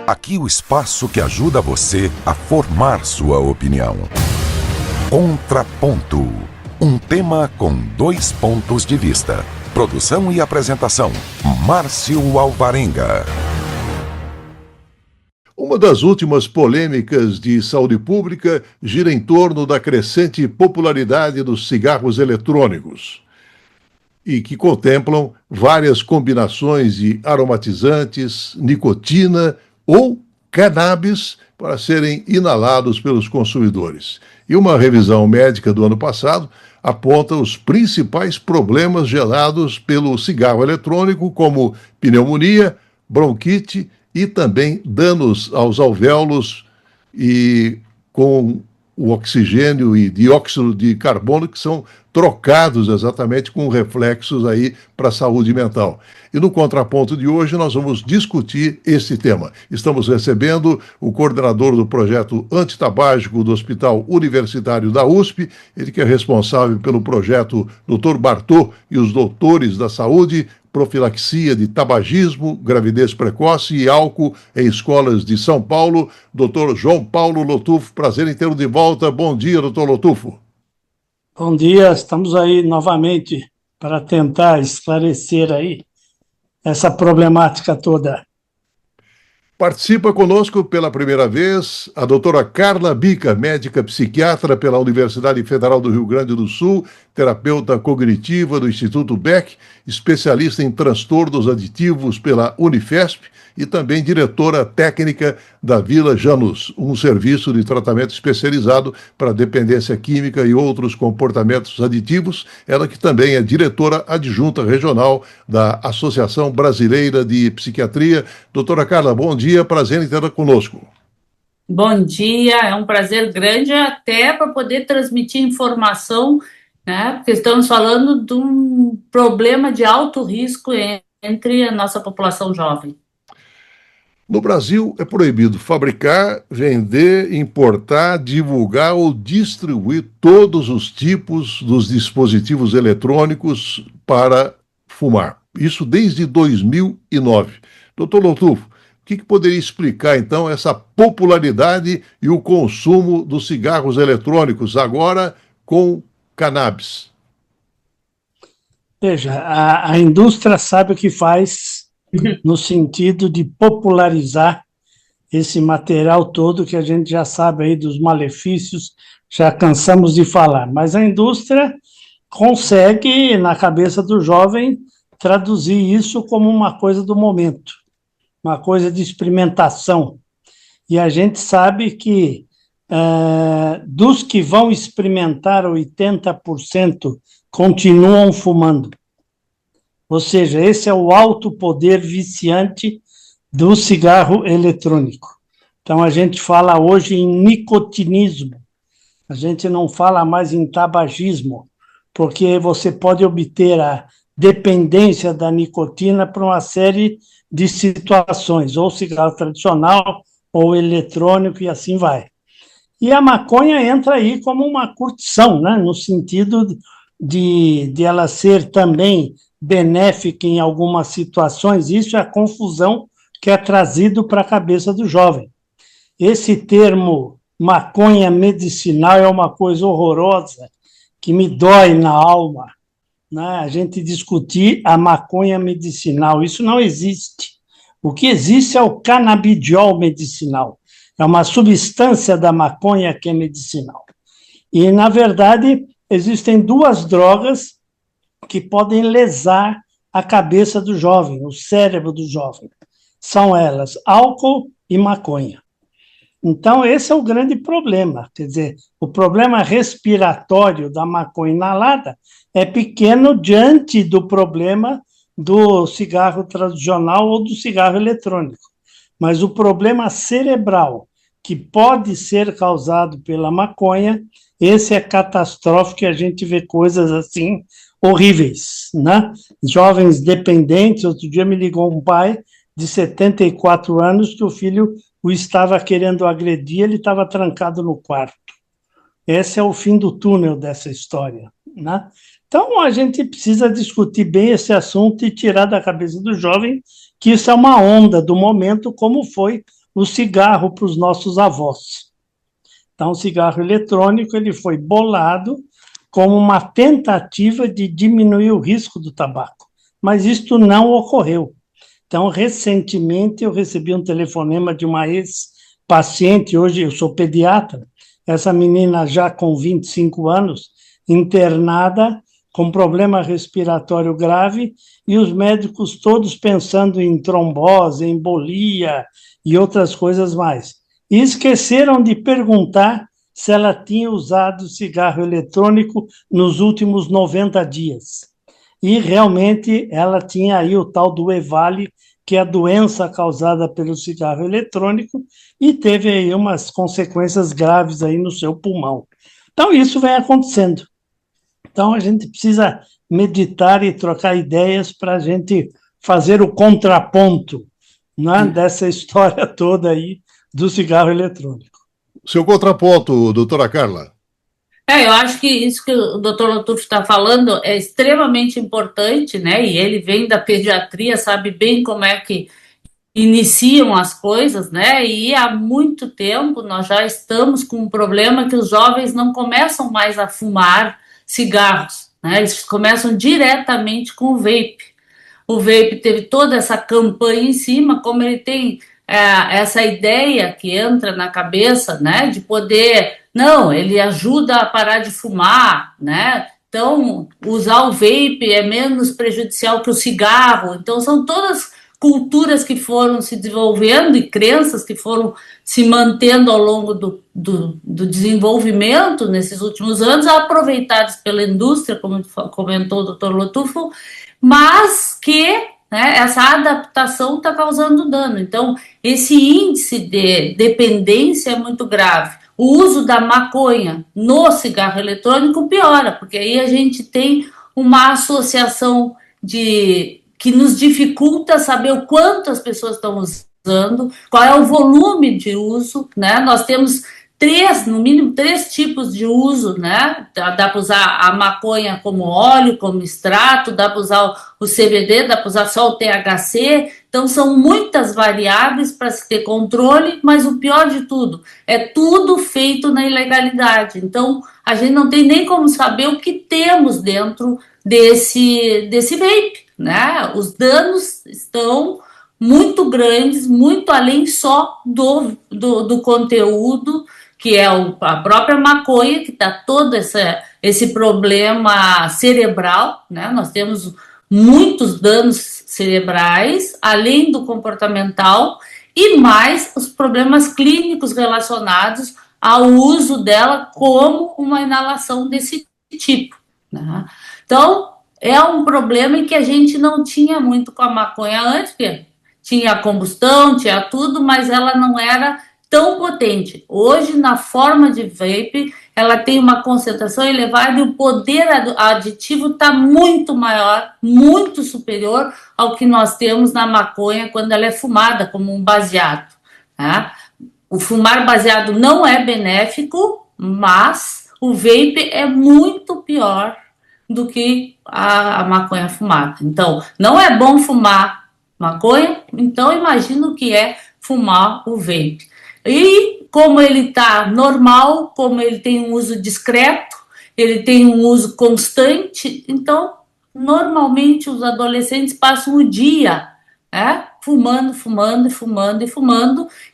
Aqui o espaço que ajuda você a formar sua opinião. Contraponto. Um tema com dois pontos de vista. Produção e apresentação, Márcio Alvarenga. Uma das últimas polêmicas de saúde pública gira em torno da crescente popularidade dos cigarros eletrônicos e que contemplam várias combinações de aromatizantes, nicotina ou cannabis para serem inalados pelos consumidores. E uma revisão médica do ano passado aponta os principais problemas gerados pelo cigarro eletrônico, como pneumonia, bronquite e também danos aos alvéolos e com o oxigênio e dióxido de carbono que são trocados exatamente com reflexos aí para a saúde mental. E no contraponto de hoje nós vamos discutir esse tema. Estamos recebendo o coordenador do projeto antitabágico do Hospital Universitário da USP, ele que é responsável pelo projeto Dr. Bartô e os doutores da saúde, profilaxia de tabagismo, gravidez precoce e álcool em escolas de São Paulo, Dr. João Paulo Lotufo. Prazer em tê-lo de volta. Bom dia, Dr. Lotufo. Bom dia, estamos aí novamente para tentar esclarecer aí essa problemática toda. Participa conosco pela primeira vez a doutora Carla Bica, médica psiquiatra pela Universidade Federal do Rio Grande do Sul, terapeuta cognitiva do Instituto Beck, especialista em transtornos aditivos pela Unifesp e também diretora técnica da Vila Janus, um serviço de tratamento especializado para dependência química e outros comportamentos aditivos. Ela que também é diretora adjunta regional da Associação Brasileira de Psiquiatria. Doutora Carla, bom dia, prazer em tê-la conosco. Bom dia, é um prazer grande até para poder transmitir informação, né? Porque estamos falando de um problema de alto risco entre a nossa população jovem. No Brasil, é proibido fabricar, vender, importar, divulgar ou distribuir todos os tipos dos dispositivos eletrônicos para fumar. Isso desde 2009. Doutor Lotufo, o que poderia explicar, então, essa popularidade e o consumo dos cigarros eletrônicos, agora com cannabis? Veja, a indústria sabe o que faz no sentido de popularizar esse material todo que a gente já sabe aí dos malefícios, já cansamos de falar. Mas a indústria consegue, na cabeça do jovem, traduzir isso como uma coisa do momento, uma coisa de experimentação. E a gente sabe que dos que vão experimentar, 80% continuam fumando. Ou seja, esse é o alto poder viciante do cigarro eletrônico. Então, a gente fala hoje em nicotinismo, a gente não fala mais em tabagismo, porque você pode obter a dependência da nicotina para uma série de situações, ou cigarro tradicional, ou eletrônico, e assim vai. E a maconha entra aí como uma curtição, né? No sentido de ela ser também benéfica em algumas situações. Isso é a confusão que é trazido para a cabeça do jovem. Esse termo maconha medicinal é uma coisa horrorosa, que me dói na alma, né? A gente discutir a maconha medicinal, isso não existe. O que existe é o canabidiol medicinal, é uma substância da maconha que é medicinal. E, na verdade, existem duas drogas que podem lesar a cabeça do jovem, o cérebro do jovem. São elas álcool e maconha. Então, esse é o grande problema. Quer dizer, o problema respiratório da maconha inalada é pequeno diante do problema do cigarro tradicional ou do cigarro eletrônico. Mas o problema cerebral, que pode ser causado pela maconha, esse é catastrófico, e a gente vê coisas assim horríveis, né? Jovens dependentes. Outro dia me ligou um pai de 74 anos que o filho o estava querendo agredir, ele estava trancado no quarto. Esse é o fim do túnel dessa história, né? Então, a gente precisa discutir bem esse assunto e tirar da cabeça do jovem que isso é uma onda do momento, como foi o cigarro para os nossos avós. Então, o cigarro eletrônico ele foi bolado como uma tentativa de diminuir o risco do tabaco, mas isto não ocorreu. Então, recentemente, eu recebi um telefonema de uma ex-paciente, hoje eu sou pediatra, essa menina já com 25 anos, internada, com problema respiratório grave, e os médicos todos pensando em trombose, embolia e outras coisas mais. E esqueceram de perguntar se ela tinha usado cigarro eletrônico nos últimos 90 dias. E realmente ela tinha aí o tal do EVALI, que é a doença causada pelo cigarro eletrônico, e teve aí umas consequências graves aí no seu pulmão. Então, isso vem acontecendo. Então, a gente precisa meditar e trocar ideias para a gente fazer o contraponto, né, dessa história toda aí do cigarro eletrônico. Seu contraponto, doutora Carla. Eu acho que isso que o doutor Lotufo está falando é extremamente importante, né? E ele vem da pediatria, sabe bem como é que iniciam as coisas, né? E há muito tempo nós já estamos com um problema que os jovens não começam mais a fumar cigarros, né? Eles começam diretamente com o vape. O vape teve toda essa campanha em cima, como ele tem essa ideia que entra na cabeça, né, de poder, não, ele ajuda a parar de fumar, né, então usar o vape é menos prejudicial que o cigarro, então são todas culturas que foram se desenvolvendo e crenças que foram se mantendo ao longo do desenvolvimento nesses últimos anos, aproveitadas pela indústria, como comentou o doutor Lotufo, mas que, né, essa adaptação está causando dano. Então, esse índice de dependência é muito grave. O uso da maconha no cigarro eletrônico piora, porque aí a gente tem uma associação que nos dificulta saber o quanto as pessoas estão usando, qual é o volume de uso, né? Nós temos no mínimo três tipos de uso, né? Dá para usar a maconha como óleo, como extrato, dá para usar o CBD, dá para usar só o THC. Então, são muitas variáveis para se ter controle, mas o pior de tudo, é tudo feito na ilegalidade. Então, a gente não tem nem como saber o que temos dentro desse vape, né? Os danos estão muito grandes, muito além só do conteúdo, que é a própria maconha, que está todo esse problema cerebral, né? Nós temos muitos danos cerebrais, além do comportamental, e mais os problemas clínicos relacionados ao uso dela como uma inalação desse tipo, né? Então, é um problema em que a gente não tinha muito com a maconha antes, porque tinha combustão, tinha tudo, mas ela não era tão potente. Hoje, na forma de vape, ela tem uma concentração elevada e o poder aditivo está muito maior, muito superior ao que nós temos na maconha quando ela é fumada, como um baseado, né? O fumar baseado não é benéfico, mas o vape é muito pior do que a maconha fumada. Então, não é bom fumar maconha, então imagina o que é fumar o vape. E como ele está normal, como ele tem um uso discreto, ele tem um uso constante, então, normalmente os adolescentes passam o dia, né, fumando,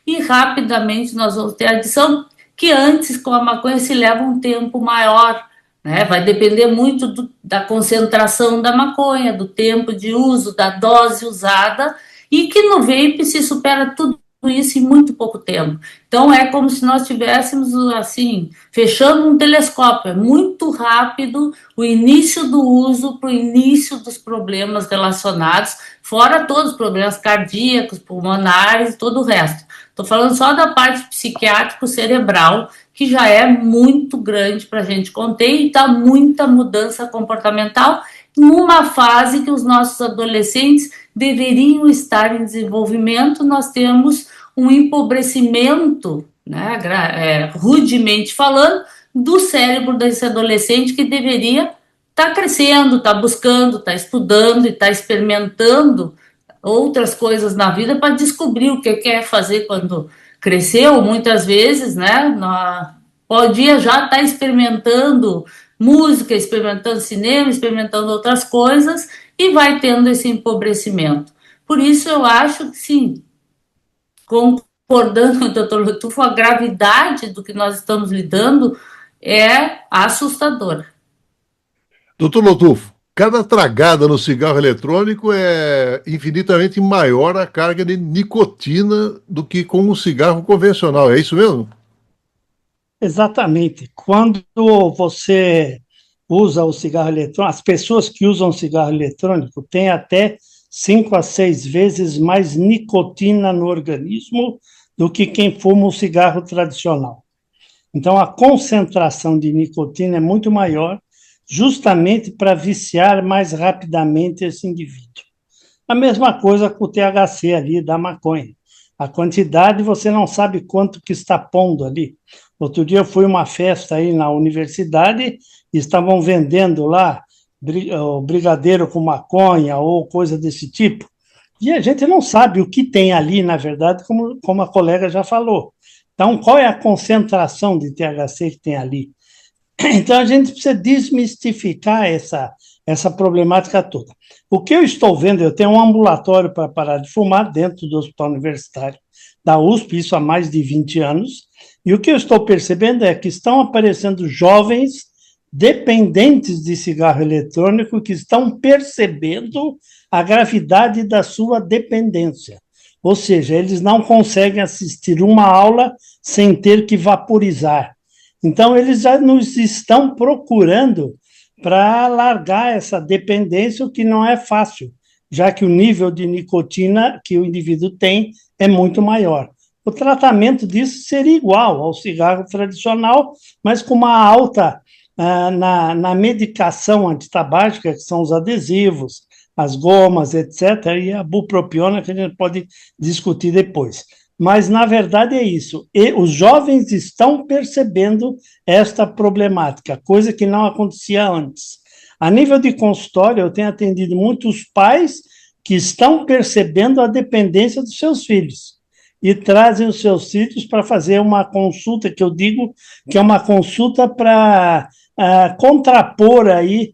e rapidamente nós vamos ter a adição que antes com a maconha se leva um tempo maior, né? Vai depender muito da concentração da maconha, do tempo de uso, da dose usada, e que no vape se supera tudo isso em muito pouco tempo. Então é como se nós estivéssemos assim, fechando um telescópio, é muito rápido o início do uso para o início dos problemas relacionados, fora todos os problemas cardíacos, pulmonares e todo o resto. Estou falando só da parte psiquiátrico-cerebral, que já é muito grande para a gente conter e está muita mudança comportamental numa fase que os nossos adolescentes deveriam estar em desenvolvimento. Nós temos um empobrecimento, né, rudemente falando, do cérebro desse adolescente que deveria estar crescendo, estar buscando, estar estudando e estar experimentando outras coisas na vida para descobrir o que quer fazer quando cresceu, muitas vezes, né? Podia já estar experimentando música, experimentando cinema, experimentando outras coisas e vai tendo esse empobrecimento. Por isso eu acho que sim, concordando com o doutor Lutufo, a gravidade do que nós estamos lidando é assustadora. Doutor Lotufo, cada tragada no cigarro eletrônico é infinitamente maior a carga de nicotina do que com o cigarro convencional, é isso mesmo? Exatamente. Quando você usa o cigarro eletrônico, as pessoas que usam cigarro eletrônico têm até 5 a 6 vezes mais nicotina no organismo do que quem fuma o cigarro tradicional. Então, a concentração de nicotina é muito maior, justamente para viciar mais rapidamente esse indivíduo. A mesma coisa com o THC ali da maconha. A quantidade você não sabe quanto que está pondo ali. Outro dia eu fui a uma festa aí na universidade e estavam vendendo lá o brigadeiro com maconha ou coisa desse tipo. E a gente não sabe o que tem ali, na verdade, como a colega já falou. Então, qual é a concentração de THC que tem ali? Então, a gente precisa desmistificar essa problemática toda. O que eu estou vendo, eu tenho um ambulatório para parar de fumar dentro do Hospital Universitário da USP, isso há mais de 20 anos, e o que eu estou percebendo é que estão aparecendo jovens dependentes de cigarro eletrônico que estão percebendo a gravidade da sua dependência. Ou seja, eles não conseguem assistir uma aula sem ter que vaporizar. Então, eles já nos estão procurando para largar essa dependência, o que não é fácil, já que o nível de nicotina que o indivíduo tem é muito maior. O tratamento disso seria igual ao cigarro tradicional, mas com uma alta na medicação antitabágica, que são os adesivos, as gomas, etc., e a bupropiona, que a gente pode discutir depois. Mas, na verdade, é isso. E os jovens estão percebendo esta problemática, coisa que não acontecia antes. A nível de consultório, eu tenho atendido muitos pais que estão percebendo a dependência dos seus filhos e trazem os seus filhos para fazer uma consulta, que eu digo que é uma consulta para contrapor aí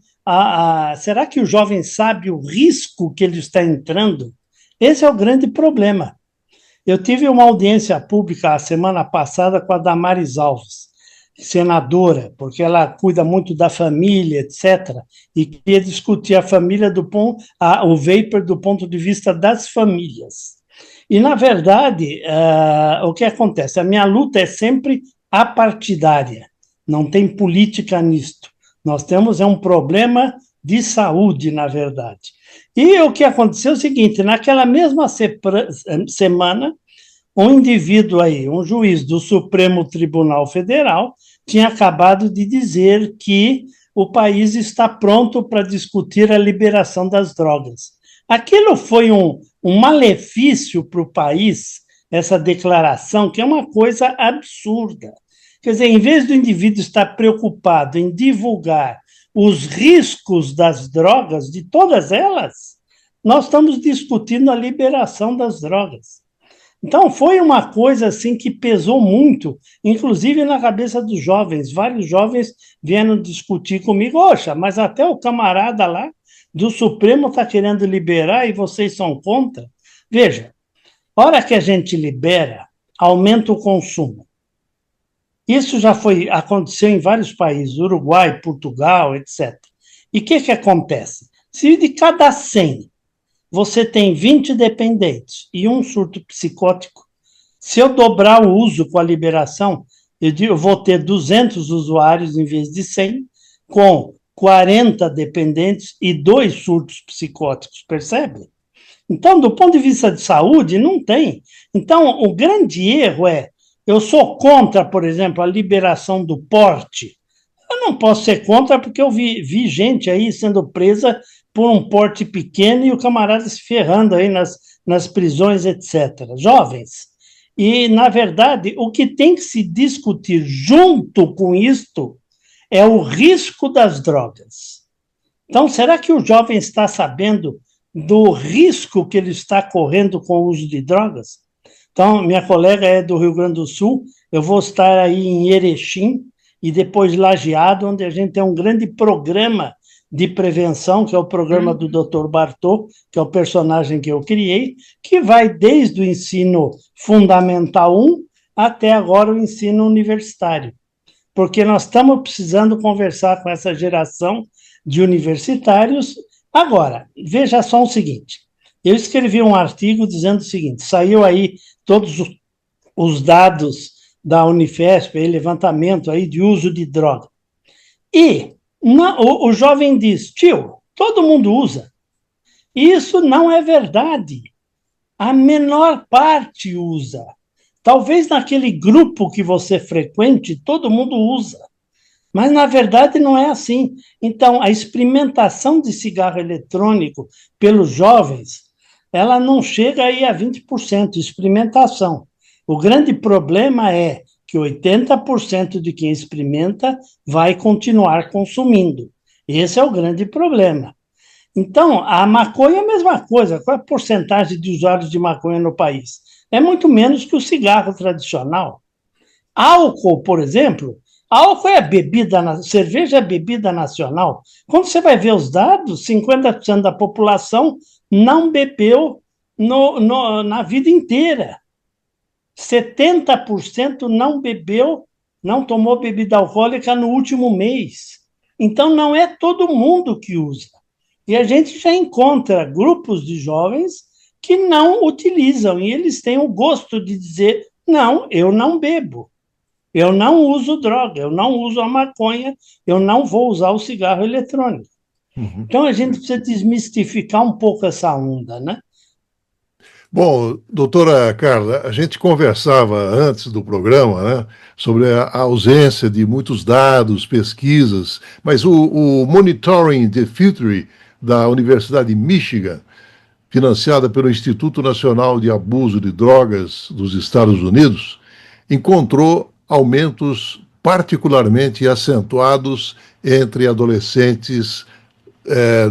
será que o jovem sabe o risco que ele está entrando? Esse é o grande problema. Eu tive uma audiência pública a semana passada com a Damares Alves, senadora, porque ela cuida muito da família, etc., e queria discutir a família o vapor do ponto de vista das famílias. E, na verdade, o que acontece? A minha luta é sempre apartidária, não tem política nisto. Nós temos um problema de saúde, na verdade. E o que aconteceu é o seguinte, naquela mesma semana, um indivíduo aí, um juiz do Supremo Tribunal Federal, tinha acabado de dizer que o país está pronto para discutir a liberação das drogas. Aquilo foi um malefício para o país, essa declaração, que é uma coisa absurda. Quer dizer, em vez do indivíduo estar preocupado em divulgar os riscos das drogas, de todas elas, nós estamos discutindo a liberação das drogas. Então, foi uma coisa assim que pesou muito, inclusive na cabeça dos jovens. Vários jovens vieram discutir comigo, oxa, mas até o camarada lá do Supremo está querendo liberar e vocês são contra? Veja, a hora que a gente libera, aumenta o consumo. Isso já aconteceu em vários países, Uruguai, Portugal, etc. E o que acontece? Se de cada 100 você tem 20 dependentes e um surto psicótico, se eu dobrar o uso com a liberação, eu vou ter 200 usuários em vez de 100, com 40 dependentes e 2 surtos psicóticos, percebe? Então, do ponto de vista de saúde, não tem. Então, o grande erro eu sou contra, por exemplo, a liberação do porte. Eu não posso ser contra porque eu vi gente aí sendo presa por um porte pequeno e o camarada se ferrando aí nas prisões, etc. Jovens. E, na verdade, o que tem que se discutir junto com isto é o risco das drogas. Então, será que o jovem está sabendo do risco que ele está correndo com o uso de drogas. Então, minha colega é do Rio Grande do Sul, eu vou estar aí em Erechim e depois Lajeado, onde a gente tem um grande programa de prevenção, que é o programa do Dr. Bartô, que é o personagem que eu criei, que vai desde o ensino fundamental 1 até agora o ensino universitário. Porque nós estamos precisando conversar com essa geração de universitários. Agora, veja só o seguinte, eu escrevi um artigo dizendo o seguinte, saiu aí todos os dados da Unifesp, aí, levantamento aí de uso de droga. E o jovem diz, tio, todo mundo usa. Isso não é verdade. A menor parte usa. Talvez naquele grupo que você frequente, todo mundo usa. Mas, na verdade, não é assim. Então, a experimentação de cigarro eletrônico pelos jovens, ela não chega aí a 20% de experimentação. O grande problema é que 80% de quem experimenta vai continuar consumindo. Esse é o grande problema. Então, a maconha é a mesma coisa. Qual é a porcentagem de usuários de maconha no país? É muito menos que o cigarro tradicional. Álcool, por exemplo, álcool é bebida, cerveja é bebida nacional. Quando você vai ver os dados, 50% da população não bebeu na vida inteira. 70% não bebeu, não tomou bebida alcoólica no último mês. Então, não é todo mundo que usa. E a gente já encontra grupos de jovens que não utilizam, e eles têm o gosto de dizer, não, eu não bebo, eu não uso droga, eu não uso a maconha, eu não vou usar o cigarro eletrônico. Então, a gente precisa desmistificar um pouco essa onda, né? Bom, doutora Carla, a gente conversava antes do programa, né, sobre a ausência de muitos dados, pesquisas, mas o Monitoring the Future da Universidade de Michigan, financiada pelo Instituto Nacional de Abuso de Drogas dos Estados Unidos, encontrou aumentos particularmente acentuados entre adolescentes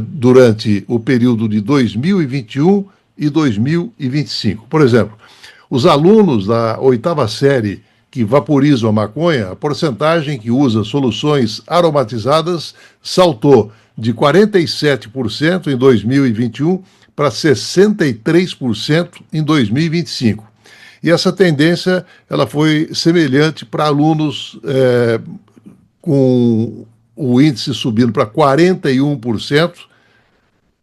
durante o período de 2021 e 2025. Por exemplo, os alunos da 8ª série que vaporizam a maconha, a porcentagem que usa soluções aromatizadas saltou de 47% em 2021 para 63% em 2025. E essa tendência ela foi semelhante para alunos com o índice subindo para 41%,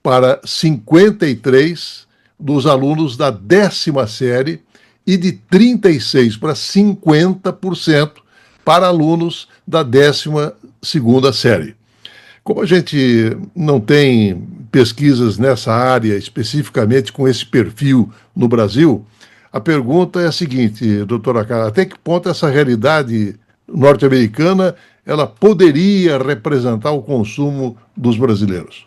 para 53% dos alunos da 10ª série e de 36% para 50% para alunos da 12ª série. Como a gente não tem pesquisas nessa área especificamente com esse perfil no Brasil, a pergunta é a seguinte, doutora Carla, até que ponto essa realidade norte-americana ela poderia representar o consumo dos brasileiros?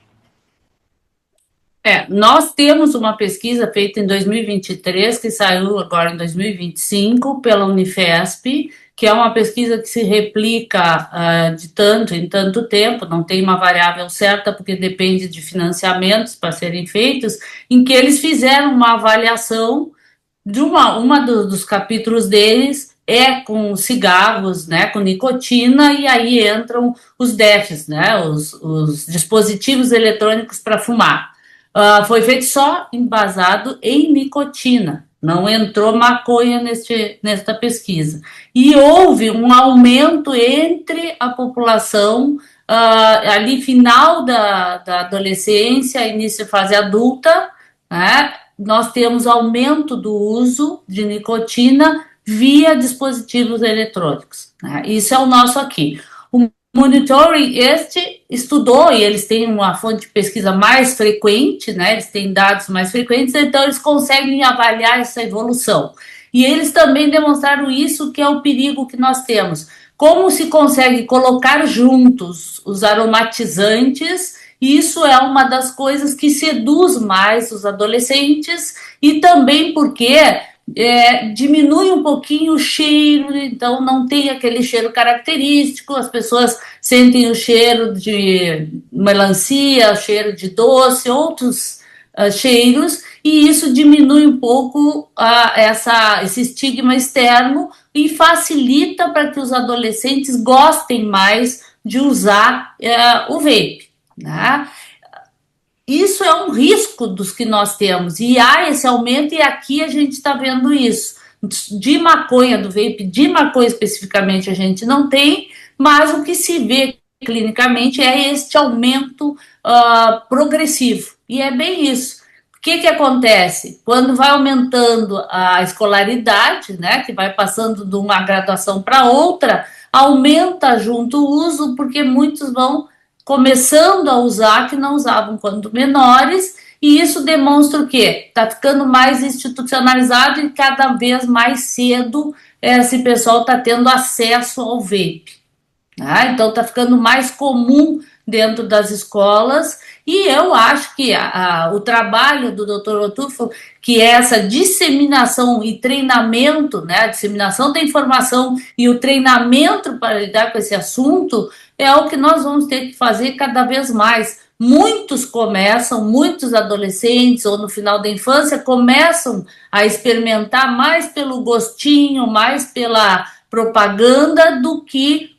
Nós temos uma pesquisa feita em 2023, que saiu agora em 2025, pela Unifesp, que é uma pesquisa que se replica de tanto em tanto tempo, não tem uma variável certa, porque depende de financiamentos para serem feitos, em que eles fizeram uma avaliação de dos capítulos deles com cigarros, né, com nicotina, e aí entram os DEFs, né, os dispositivos eletrônicos para fumar. Foi feito só embasado em nicotina, não entrou maconha nesta pesquisa. E houve um aumento entre a população, ali final da adolescência, início de fase adulta, né? Nós temos aumento do uso de nicotina via dispositivos eletrônicos, né? Isso é o nosso aqui. Monitoring, estudou, e eles têm uma fonte de pesquisa mais frequente, né? Eles têm dados mais frequentes, então eles conseguem avaliar essa evolução. E eles também demonstraram isso, que é o perigo que nós temos. Como se consegue colocar juntos os aromatizantes, isso é uma das coisas que seduz mais os adolescentes, e também porque diminui um pouquinho o cheiro, então não tem aquele cheiro característico, as pessoas sentem o cheiro de melancia, o cheiro de doce, outros cheiros, e isso diminui um pouco esse estigma externo e facilita para que os adolescentes gostem mais de usar o vape, né? Isso é um risco dos que nós temos, e há esse aumento, e aqui a gente está vendo isso. De maconha, do vape, de maconha especificamente a gente não tem, mas o que se vê clinicamente é este aumento progressivo, e é bem isso. O que acontece? Quando vai aumentando a escolaridade, né, que vai passando de uma graduação para outra, aumenta junto o uso, porque muitos vão começando a usar que não usavam quando menores, e isso demonstra o quê? Está ficando mais institucionalizado e cada vez mais cedo esse pessoal está tendo acesso ao vape. Então está ficando mais comum dentro das escolas, e eu acho que o trabalho do Dr. Lotufo, que é essa disseminação e treinamento, né, a disseminação da informação e o treinamento para lidar com esse assunto, é o que nós vamos ter que fazer cada vez mais. Muitos adolescentes, ou no final da infância, começam a experimentar mais pelo gostinho, mais pela propaganda, do que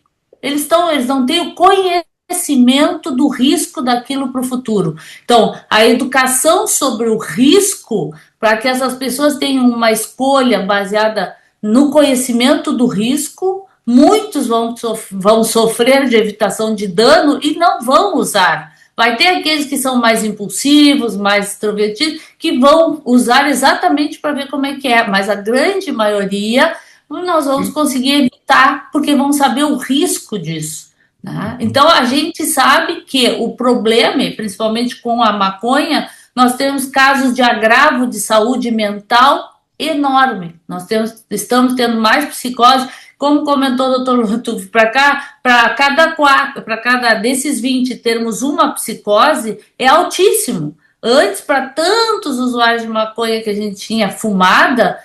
eles não têm o conhecimento do risco daquilo para o futuro. Então, a educação sobre o risco, para que essas pessoas tenham uma escolha baseada no conhecimento do risco, muitos vão sofrer de evitação de dano e não vão usar. Vai ter aqueles que são mais impulsivos, mais extrovertidos, que vão usar exatamente para ver como é que é, mas a grande maioria nós vamos conseguir evitar, porque vão saber o risco disso, né? Então, a gente sabe que o problema, principalmente com a maconha, nós temos casos de agravo de saúde mental enorme. Estamos tendo mais psicose, como comentou o doutor Lotufo, para cada desses 20 termos uma psicose, é altíssimo. Antes, para tantos usuários de maconha que a gente tinha fumada,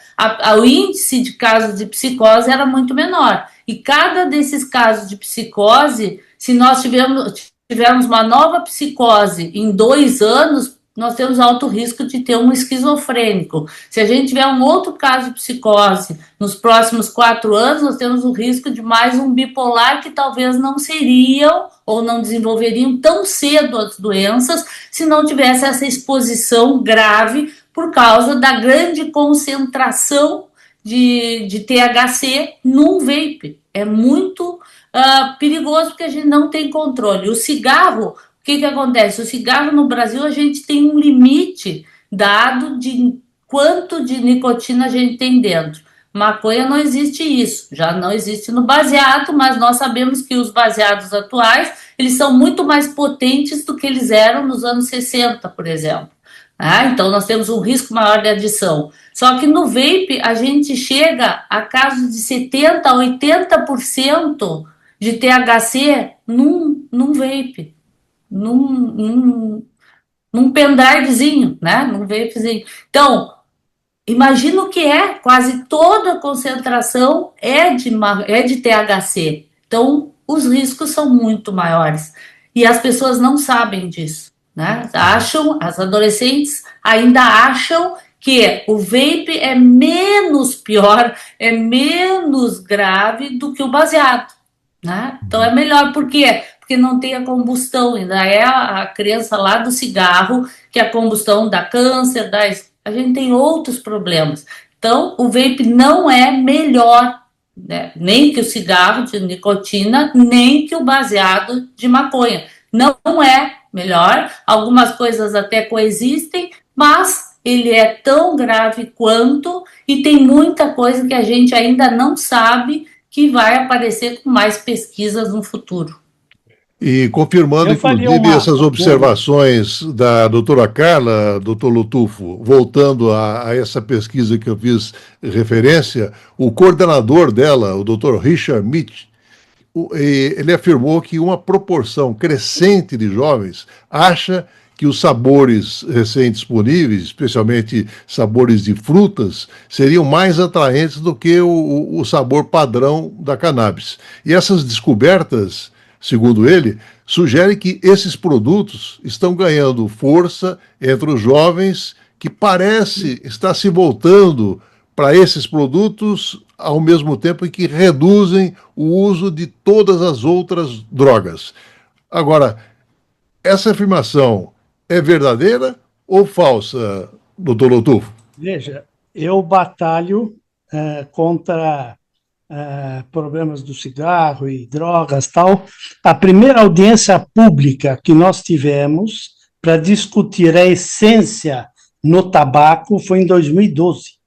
o índice de casos de psicose era muito menor. E cada desses casos de psicose, se nós tivermos uma nova psicose em 2 anos, nós temos alto risco de ter um esquizofrênico. Se a gente tiver um outro caso de psicose nos próximos 4 anos, nós temos o risco de mais um bipolar, que talvez não seriam ou não desenvolveriam tão cedo as doenças se não tivesse essa exposição grave por causa da grande concentração de THC num vape. É muito perigoso, porque a gente não tem controle. O cigarro, o que acontece? O cigarro no Brasil, a gente tem um limite dado de quanto de nicotina a gente tem dentro. Maconha não existe isso, já não existe no baseado, mas nós sabemos que os baseados atuais, eles são muito mais potentes do que eles eram nos anos 60, por exemplo. Então nós temos um risco maior de adição. Só que no vape a gente chega a casos de 70% a 80% de THC num vape, num pendrivezinho, né? Num vapezinho. Então, imagina o que é, quase toda a concentração é de THC. Então, os riscos são muito maiores. E as pessoas não sabem disso, né? As adolescentes ainda acham que o vape é menos pior, é menos grave do que o baseado, né? Então é melhor. Por quê? Porque não tem a combustão, ainda é a crença lá do cigarro, que a combustão dá câncer, a gente tem outros problemas. Então, o vape não é melhor, né? Nem que o cigarro de nicotina, nem que o baseado de maconha. Não é melhor, algumas coisas até coexistem, mas ele é tão grave quanto, e tem muita coisa que a gente ainda não sabe, que vai aparecer com mais pesquisas no futuro. E confirmando, inclusive, essas observações da doutora Carla, doutor Lotufo, voltando a essa pesquisa que eu fiz referência, o coordenador dela, o doutor Richard Mitch, ele afirmou que uma proporção crescente de jovens acha que os sabores recém-disponíveis, especialmente sabores de frutas, seriam mais atraentes do que o sabor padrão da cannabis. E essas descobertas segundo ele, sugere que esses produtos estão ganhando força entre os jovens, que parece estar se voltando para esses produtos ao mesmo tempo em que reduzem o uso de todas as outras drogas. Agora, essa afirmação é verdadeira ou falsa, doutor Lotufo? Veja, eu batalho contra problemas do cigarro e drogas tal. A primeira audiência pública que nós tivemos para discutir a essência no tabaco foi em 2012.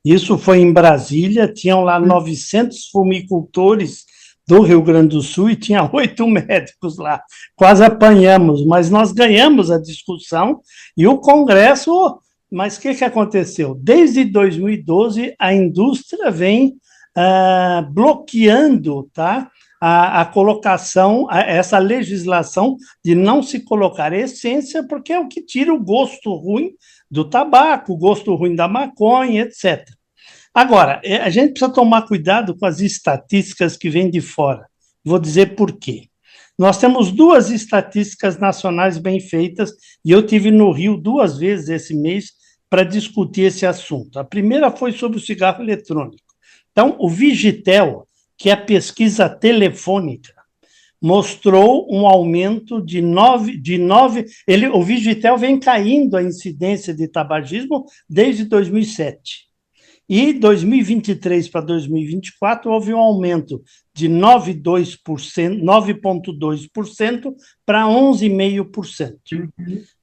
Isso foi em Brasília, tinham lá 900 fumicultores do Rio Grande do Sul e tinha 8 médicos lá. Quase apanhamos, mas nós ganhamos a discussão e o Congresso... Mas o que aconteceu? Desde 2012, a indústria vem bloqueando, tá, a colocação, essa legislação de não se colocar essência, porque é o que tira o gosto ruim do tabaco, o gosto ruim da maconha, etc. Agora, a gente precisa tomar cuidado com as estatísticas que vêm de fora. Vou dizer por quê. Nós temos 2 estatísticas nacionais bem feitas, e eu tive no Rio 2 vezes esse mês para discutir esse assunto. A primeira foi sobre o cigarro eletrônico. Então, o Vigitel, que é a pesquisa telefônica, mostrou um aumento de 9... O Vigitel vem caindo a incidência de tabagismo desde 2007. E 2023 para 2024 houve um aumento de 9,2% para 11,5%.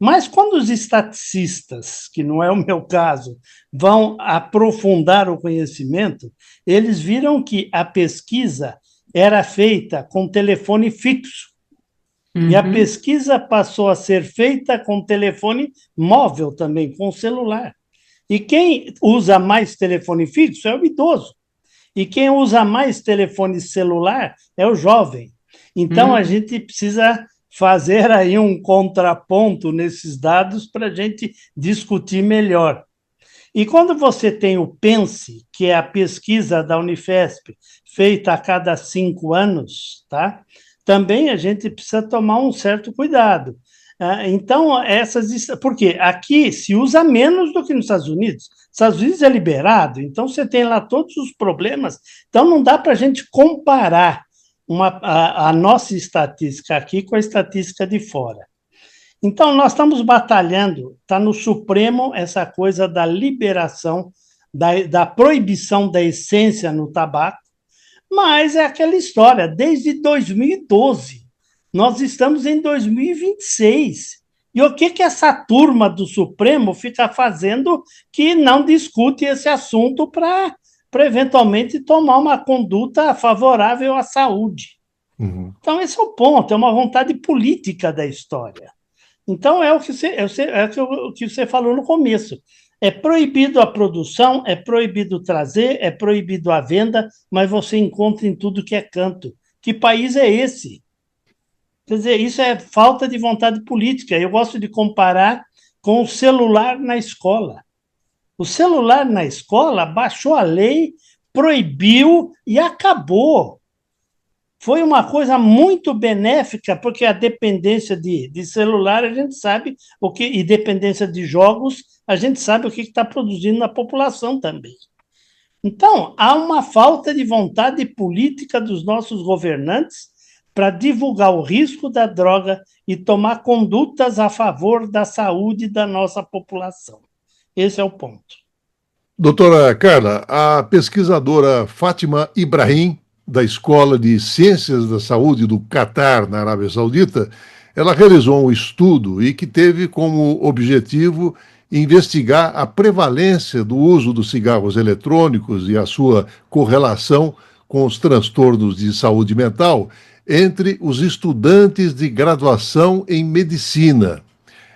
Mas quando os estaticistas, que não é o meu caso, vão aprofundar o conhecimento, eles viram que a pesquisa era feita com telefone fixo. E a pesquisa passou a ser feita com telefone móvel também, com celular. E quem usa mais telefone fixo é o idoso. E quem usa mais telefone celular é o jovem. Então, a gente precisa fazer aí um contraponto nesses dados para a gente discutir melhor. E quando você tem o PENSE, que é a pesquisa da Unifesp, feita a cada 5 anos, tá? Também a gente precisa tomar um certo cuidado. Então, porque aqui se usa menos do que nos Estados Unidos. Nos Estados Unidos é liberado, então você tem lá todos os problemas. Então, não dá para a gente comparar a nossa estatística aqui com a estatística de fora. Então, nós estamos batalhando, está no Supremo essa coisa da liberação, da proibição da essência no tabaco, mas é aquela história, desde 2012. Nós estamos em 2026. E o que essa turma do Supremo fica fazendo que não discute esse assunto para eventualmente tomar uma conduta favorável à saúde? Então, esse é o ponto, é uma vontade política da história. Então, é o que você falou no começo. É proibido a produção, é proibido trazer, é proibido a venda, mas você encontra em tudo que é canto. Que país é esse? Quer dizer, isso é falta de vontade política. Eu gosto de comparar com o celular na escola. O celular na escola baixou a lei, proibiu e acabou. Foi uma coisa muito benéfica, porque a dependência de celular, a gente sabe e dependência de jogos, a gente sabe o que está produzindo na população também. Então, há uma falta de vontade política dos nossos governantes para divulgar o risco da droga e tomar condutas a favor da saúde da nossa população. Esse é o ponto. Doutora Carla, a pesquisadora Fátima Ibrahim, da Escola de Ciências da Saúde do Catar, na Arábia Saudita, ela realizou um estudo e que teve como objetivo investigar a prevalência do uso dos cigarros eletrônicos e a sua correlação com os transtornos de saúde mental entre os estudantes de graduação em medicina.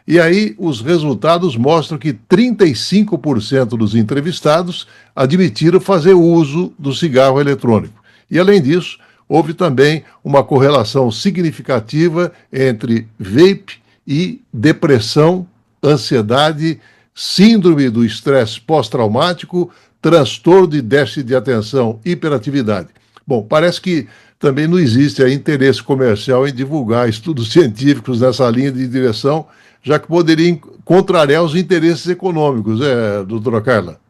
E aí os resultados mostram que 35% dos entrevistados admitiram fazer uso do cigarro eletrônico. E, além disso, houve também uma correlação significativa entre vape e depressão, ansiedade, síndrome do estresse pós-traumático, transtorno de déficit de atenção, hiperatividade. Bom, parece que também não existe aí interesse comercial em divulgar estudos científicos nessa linha de direção, já que poderia contrariar os interesses econômicos, doutora Carla?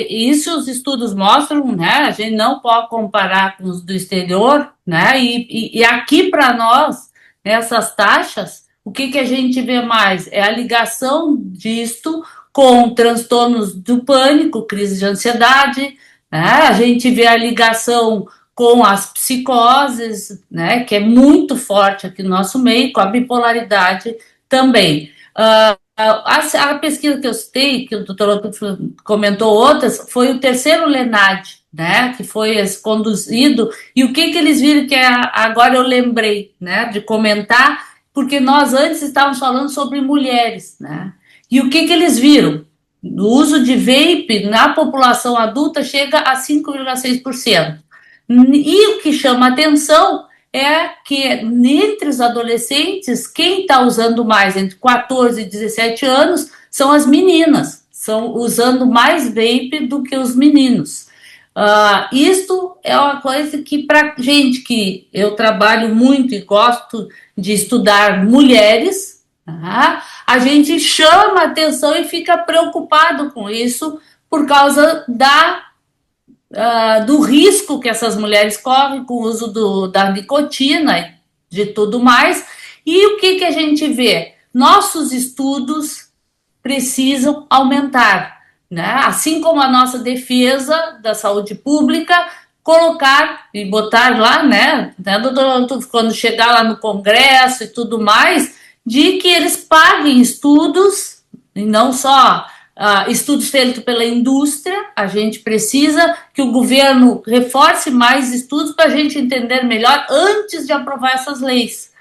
Isso os estudos mostram, né? A gente não pode comparar com os do exterior, né? E aqui para nós, essas taxas, o que a gente vê mais? É a ligação disto com transtornos do pânico, crise de ansiedade, né? A gente vê a ligação com as psicoses, né? Que é muito forte aqui no nosso meio, com a bipolaridade também. A pesquisa que eu citei, que o doutor Otto comentou outras, foi o terceiro LENAD, né, que foi conduzido, e o que eles viram que agora eu lembrei, né, de comentar, porque nós antes estávamos falando sobre mulheres, né, e o que eles viram? O uso de vape na população adulta chega a 5,6%. E o que chama atenção é que, entre os adolescentes, quem está usando mais, entre 14 e 17 anos, são as meninas, estão usando mais vape do que os meninos. Isto é uma coisa que, para gente que eu trabalho muito e gosto de estudar mulheres, a gente chama atenção e fica preocupado com isso por causa do risco que essas mulheres correm com o uso da nicotina e de tudo mais. E o que a gente vê? Nossos estudos precisam aumentar, né? Assim como a nossa defesa da saúde pública, colocar e botar lá, né, quando chegar lá no Congresso e tudo mais, de que eles paguem estudos, e não só estudos feitos pela indústria. A gente precisa que o governo reforce mais estudos para a gente entender melhor antes de aprovar essas leis,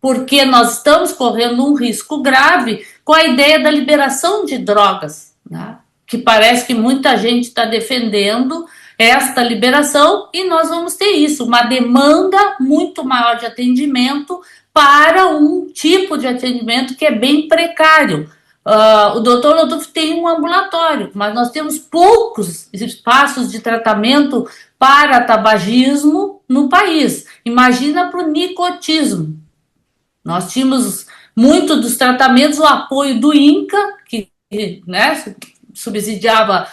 porque nós estamos correndo um risco grave com a ideia da liberação de drogas, né? Que parece que muita gente está defendendo esta liberação, e nós vamos ter isso, uma demanda muito maior de atendimento para um tipo de atendimento que é bem precário. O doutor Lodolfo tem um ambulatório, mas nós temos poucos espaços de tratamento para tabagismo no país. Imagina para o nicotismo. Nós tínhamos muito dos tratamentos, o apoio do INCA, que, né, subsidiava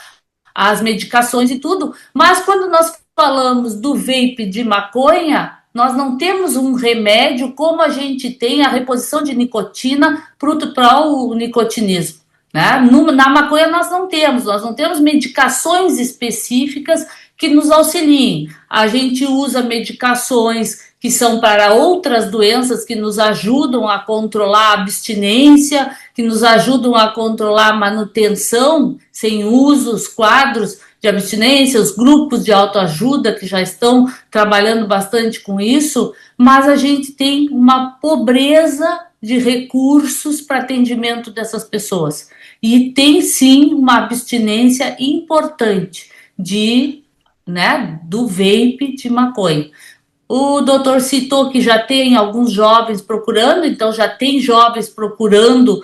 as medicações e tudo, mas quando nós falamos do vape de maconha, nós não temos um remédio como a gente tem a reposição de nicotina para o nicotinismo, né? Na maconha nós não temos medicações específicas que nos auxiliem. A gente usa medicações que são para outras doenças, que nos ajudam a controlar a abstinência, que nos ajudam a controlar a manutenção sem uso, os quadros de abstinência, os grupos de autoajuda que já estão trabalhando bastante com isso, mas a gente tem uma pobreza de recursos para atendimento dessas pessoas. E tem sim uma abstinência importante do vape de maconha. O doutor citou que já tem alguns jovens procurando, então já tem jovens procurando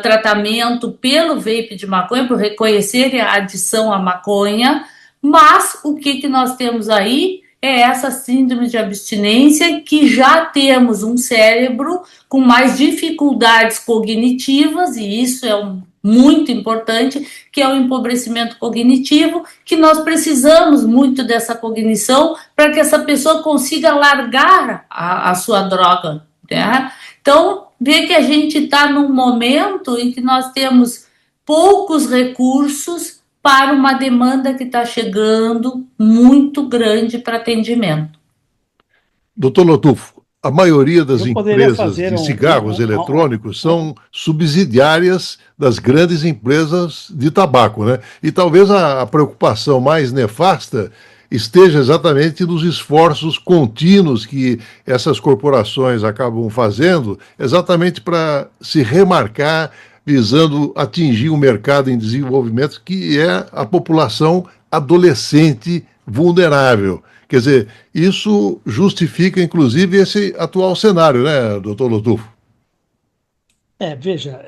tratamento pelo vape de maconha, por reconhecer a adição à maconha, mas o que nós temos aí é essa síndrome de abstinência, que já temos um cérebro com mais dificuldades cognitivas, e isso é muito importante, que é o empobrecimento cognitivo, que nós precisamos muito dessa cognição para que essa pessoa consiga largar a sua droga, né? Então, vê que a gente está num momento em que nós temos poucos recursos para uma demanda que está chegando muito grande para atendimento. Doutor Lotufo, a maioria das empresas de cigarros eletrônicos são subsidiárias das grandes empresas de tabaco, né? E talvez a preocupação mais nefasta esteja exatamente nos esforços contínuos que essas corporações acabam fazendo, exatamente para se remarcar, visando atingir um mercado em desenvolvimento que é a população adolescente vulnerável. Quer dizer, isso justifica, inclusive, esse atual cenário, né, doutor Lotufo? Veja,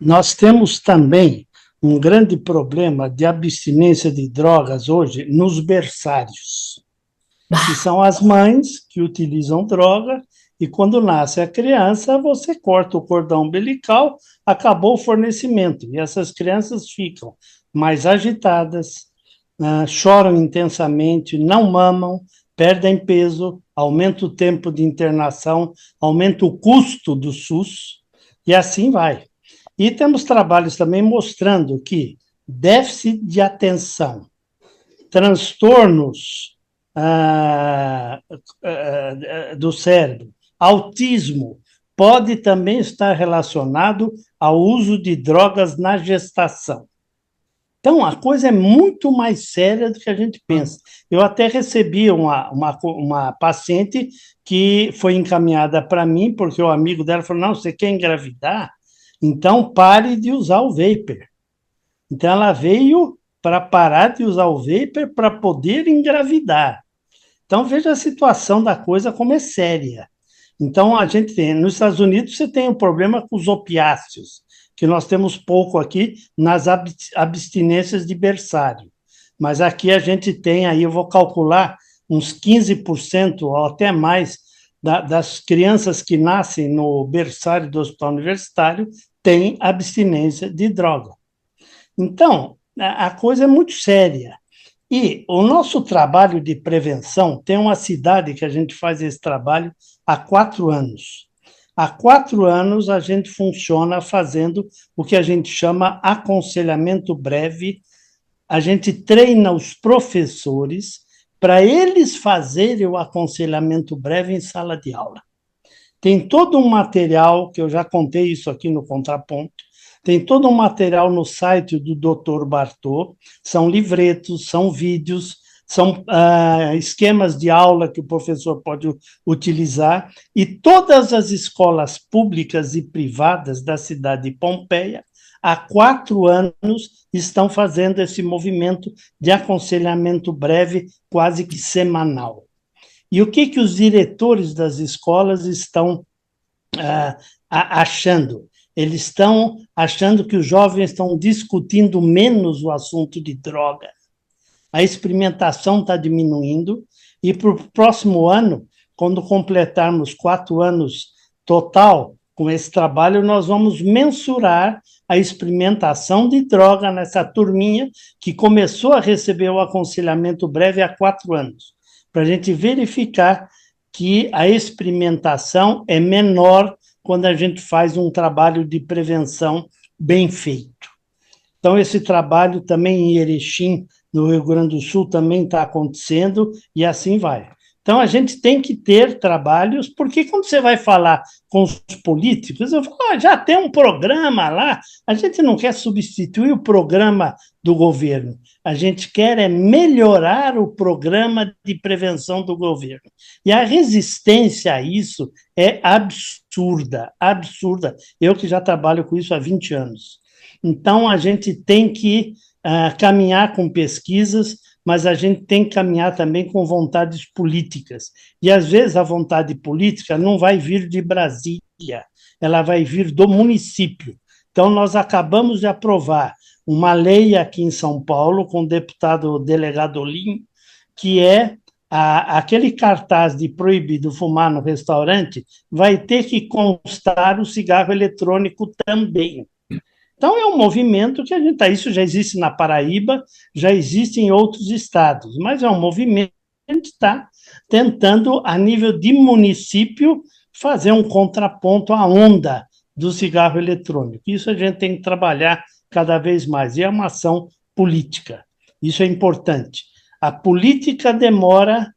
nós temos também um grande problema de abstinência de drogas hoje nos berçários, que são as mães que utilizam droga, e quando nasce a criança, você corta o cordão umbilical, acabou o fornecimento, e essas crianças ficam mais agitadas, choram intensamente, não mamam, perdem peso, aumenta o tempo de internação, aumenta o custo do SUS, e assim vai. E temos trabalhos também mostrando que déficit de atenção, transtornos do cérebro, autismo, pode também estar relacionado ao uso de drogas na gestação. Então, a coisa é muito mais séria do que a gente pensa. Eu até recebi uma paciente que foi encaminhada para mim, porque o amigo dela falou, não, você quer engravidar? Então, pare de usar o vapor. Então, ela veio para parar de usar o vapor para poder engravidar. Então, veja a situação da coisa como é séria. Então, a gente tem, nos Estados Unidos, você tem um problema com os opiáceos, que nós temos pouco aqui nas abstinências de berçário. Mas aqui a gente tem, aí eu vou calcular, uns 15% ou até mais das crianças que nascem no berçário do hospital universitário têm abstinência de droga. Então, a coisa é muito séria. E o nosso trabalho de prevenção, tem uma cidade que a gente faz esse trabalho há 4 anos. Há 4 anos a gente funciona fazendo o que a gente chama aconselhamento breve. A gente treina os professores para eles fazerem o aconselhamento breve em sala de aula. Tem todo um material, que eu já contei isso aqui no Contraponto, tem todo um material no site do Dr. Bartô, são livretos, são vídeos, são esquemas de aula que o professor pode utilizar, e todas as escolas públicas e privadas da cidade de Pompeia, há 4 anos, estão fazendo esse movimento de aconselhamento breve, quase que semanal. E o que os diretores das escolas estão achando? Eles estão achando que os jovens estão discutindo menos o assunto de droga. A experimentação está diminuindo, e para o próximo ano, quando completarmos 4 anos total com esse trabalho, nós vamos mensurar a experimentação de droga nessa turminha que começou a receber o aconselhamento breve há 4 anos, para a gente verificar que a experimentação é menor quando a gente faz um trabalho de prevenção bem feito. Então, esse trabalho também em Erechim, no Rio Grande do Sul, também está acontecendo, e assim vai. Então, a gente tem que ter trabalhos, porque quando você vai falar com os políticos, eu falo, já tem um programa lá, a gente não quer substituir o programa do governo, a gente quer é melhorar o programa de prevenção do governo. E a resistência a isso é absurda, absurda. Eu que já trabalho com isso há 20 anos. Então, a gente tem que caminhar com pesquisas, mas a gente tem que caminhar também com vontades políticas. E, às vezes, a vontade política não vai vir de Brasília, ela vai vir do município. Então, nós acabamos de aprovar uma lei aqui em São Paulo, com o deputado delegado Olim, que é aquele cartaz de proibido fumar no restaurante, vai ter que constar o cigarro eletrônico também. Então, é um movimento que a gente isso já existe na Paraíba, já existe em outros estados, mas é um movimento que a gente está tentando, a nível de município, fazer um contraponto à onda do cigarro eletrônico. Isso a gente tem que trabalhar cada vez mais, e é uma ação política. Isso é importante. A política demora,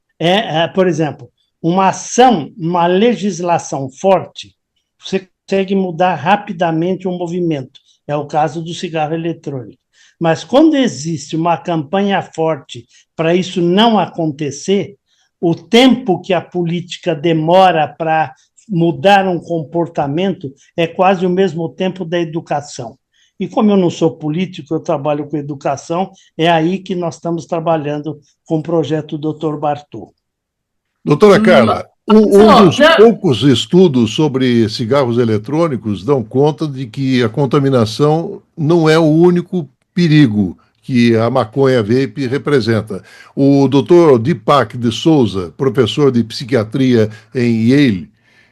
por exemplo, uma ação, uma legislação forte, você consegue mudar rapidamente um movimento. É o caso do cigarro eletrônico. Mas quando existe uma campanha forte para isso não acontecer, o tempo que a política demora para mudar um comportamento é quase o mesmo tempo da educação. E como eu não sou político, eu trabalho com educação, é aí que nós estamos trabalhando com o projeto Dr. Bartô. Doutora Carla, Um dos poucos estudos sobre cigarros eletrônicos dão conta de que a contaminação não é o único perigo que a maconha vape representa. O Dr. Deepak de Souza, professor de psiquiatria em Yale,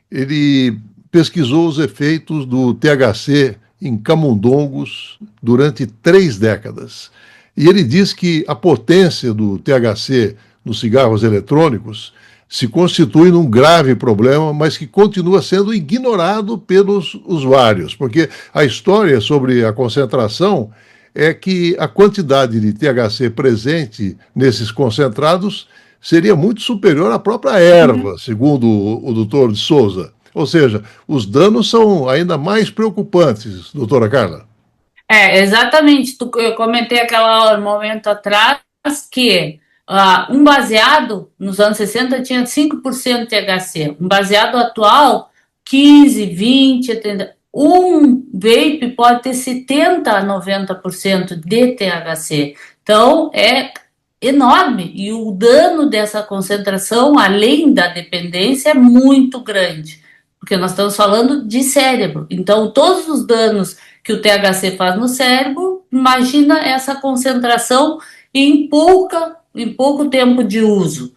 ele pesquisou os efeitos do THC em camundongos durante 3 décadas. E ele diz que a potência do THC nos cigarros eletrônicos se constitui num grave problema, mas que continua sendo ignorado pelos usuários, porque a história sobre a concentração é que a quantidade de THC presente nesses concentrados seria muito superior à própria erva, segundo o doutor de Souza. Ou seja, os danos são ainda mais preocupantes, doutora Carla. Exatamente. Eu comentei aquele momento atrás que um baseado nos anos 60 tinha 5% de THC. Um baseado atual, 15, 20, 30. Um vape pode ter 70% a 90% de THC. Então, é enorme. E o dano dessa concentração, além da dependência, é muito grande. Porque nós estamos falando de cérebro. Então, todos os danos que o THC faz no cérebro, imagina essa concentração em pouco tempo de uso.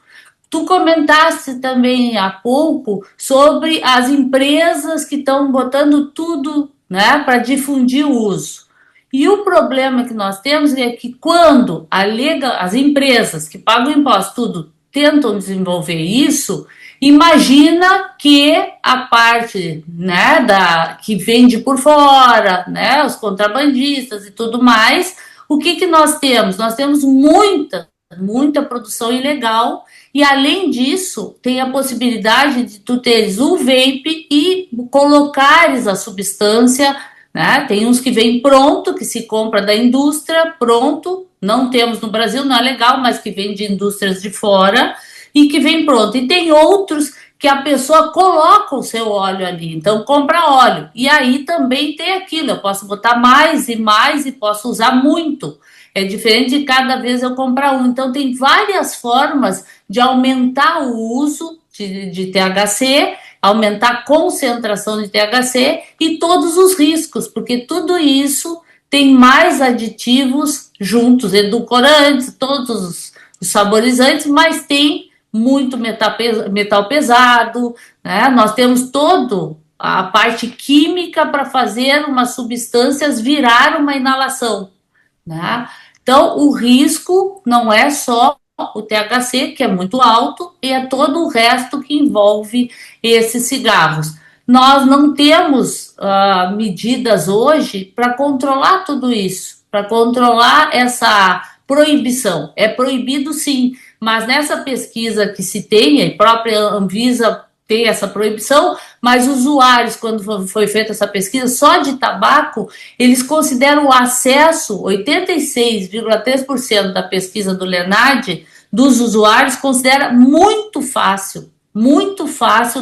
Tu comentaste também há pouco sobre as empresas que estão botando tudo, né, para difundir o uso. E o problema que nós temos é que quando as empresas que pagam imposto tudo tentam desenvolver isso, imagina que a parte, né, que vende por fora, né, os contrabandistas e tudo mais, o que nós temos? Nós temos muita produção ilegal e, além disso, tem a possibilidade de tu teres o vape e colocares a substância, né? Tem uns que vem pronto, que se compra da indústria, pronto, não temos no Brasil, não é legal, mas que vem de indústrias de fora e que vem pronto. E tem outros que a pessoa coloca o seu óleo ali, então compra óleo. E aí também tem aquilo, eu posso botar mais e posso usar muito. É diferente de cada vez eu comprar um. Então tem várias formas de aumentar o uso de THC, aumentar a concentração de THC e todos os riscos, porque tudo isso tem mais aditivos juntos, edulcorantes, todos os saborizantes, mas tem muito metal pesado, né? Nós temos toda a parte química para fazer umas substâncias virar uma inalação, né? Então, o risco não é só o THC, que é muito alto, e é todo o resto que envolve esses cigarros. Nós não temos medidas hoje para controlar tudo isso, para controlar essa proibição. É proibido sim, mas nessa pesquisa que se tem, a própria Anvisa tem essa proibição, mas usuários, quando foi feita essa pesquisa, só de tabaco, eles consideram o acesso, 86,3% da pesquisa do Lenard, dos usuários, considera muito fácil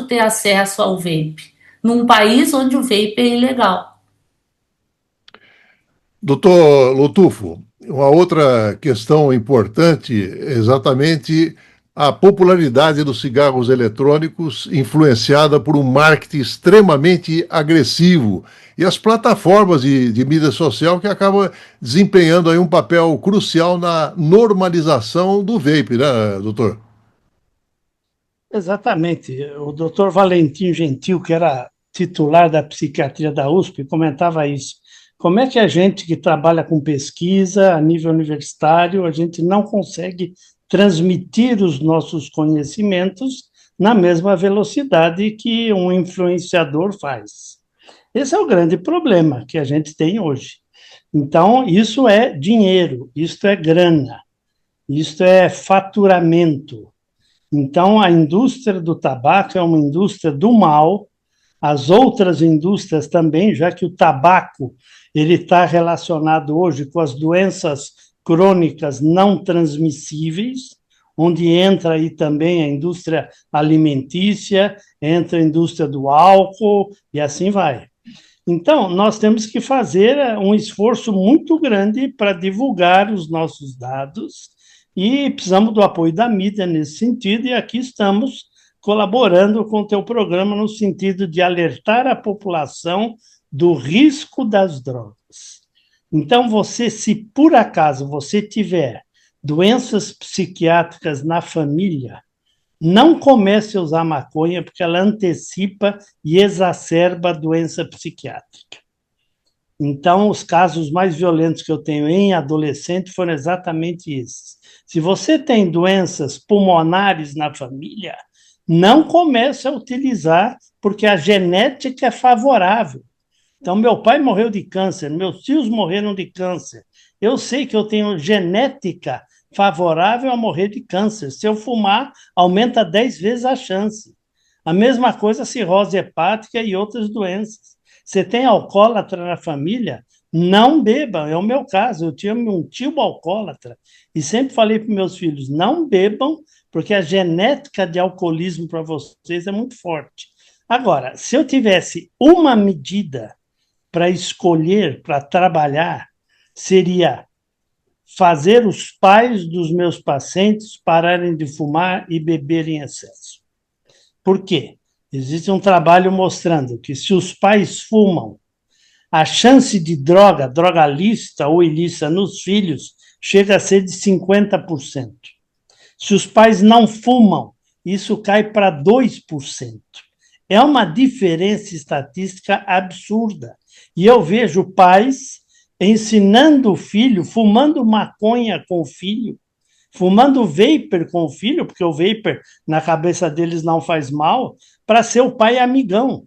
ter acesso ao vape, num país onde o vape é ilegal. Doutor Lotufo, uma outra questão importante é exatamente a popularidade dos cigarros eletrônicos influenciada por um marketing extremamente agressivo e as plataformas de mídia social que acabam desempenhando aí um papel crucial na normalização do vape, né, doutor? Exatamente. O doutor Valentim Gentil, que era titular da psiquiatria da USP, comentava isso. Como é que a gente que trabalha com pesquisa a nível universitário, a gente não consegue transmitir os nossos conhecimentos na mesma velocidade que um influenciador faz? Esse é o grande problema que a gente tem hoje. Então, isso é dinheiro, isso é grana, isso é faturamento. Então, a indústria do tabaco é uma indústria do mal, as outras indústrias também, já que o tabaco ele está relacionado hoje com as doenças crônicas não transmissíveis, onde entra aí também a indústria alimentícia, entra a indústria do álcool e assim vai. Então, nós temos que fazer um esforço muito grande para divulgar os nossos dados e precisamos do apoio da mídia nesse sentido, e aqui estamos colaborando com o teu programa no sentido de alertar a população do risco das drogas. Então, você, se por acaso você tiver doenças psiquiátricas na família, não comece a usar maconha, porque ela antecipa e exacerba a doença psiquiátrica. Então, os casos mais violentos que eu tenho em adolescente foram exatamente esses. Se você tem doenças pulmonares na família, não comece a utilizar, porque a genética é favorável. Então, meu pai morreu de câncer, meus tios morreram de câncer. Eu sei que eu tenho genética favorável a morrer de câncer. Se eu fumar, aumenta 10 vezes a chance. A mesma coisa cirrose hepática e outras doenças. Você tem alcoólatra na família? Não beba, é o meu caso. Eu tinha um tio alcoólatra e sempre falei para meus filhos, não bebam, porque a genética de alcoolismo para vocês é muito forte. Agora, se eu tivesse uma medida para escolher, para trabalhar, seria fazer os pais dos meus pacientes pararem de fumar e beber em excesso. Por quê? Existe um trabalho mostrando que se os pais fumam, a chance de droga lícita ou ilícita nos filhos chega a ser de 50%. Se os pais não fumam, isso cai para 2%. É uma diferença estatística absurda. E eu vejo pais ensinando o filho, fumando maconha com o filho, fumando vapor com o filho, porque o vapor na cabeça deles não faz mal, para ser o pai amigão.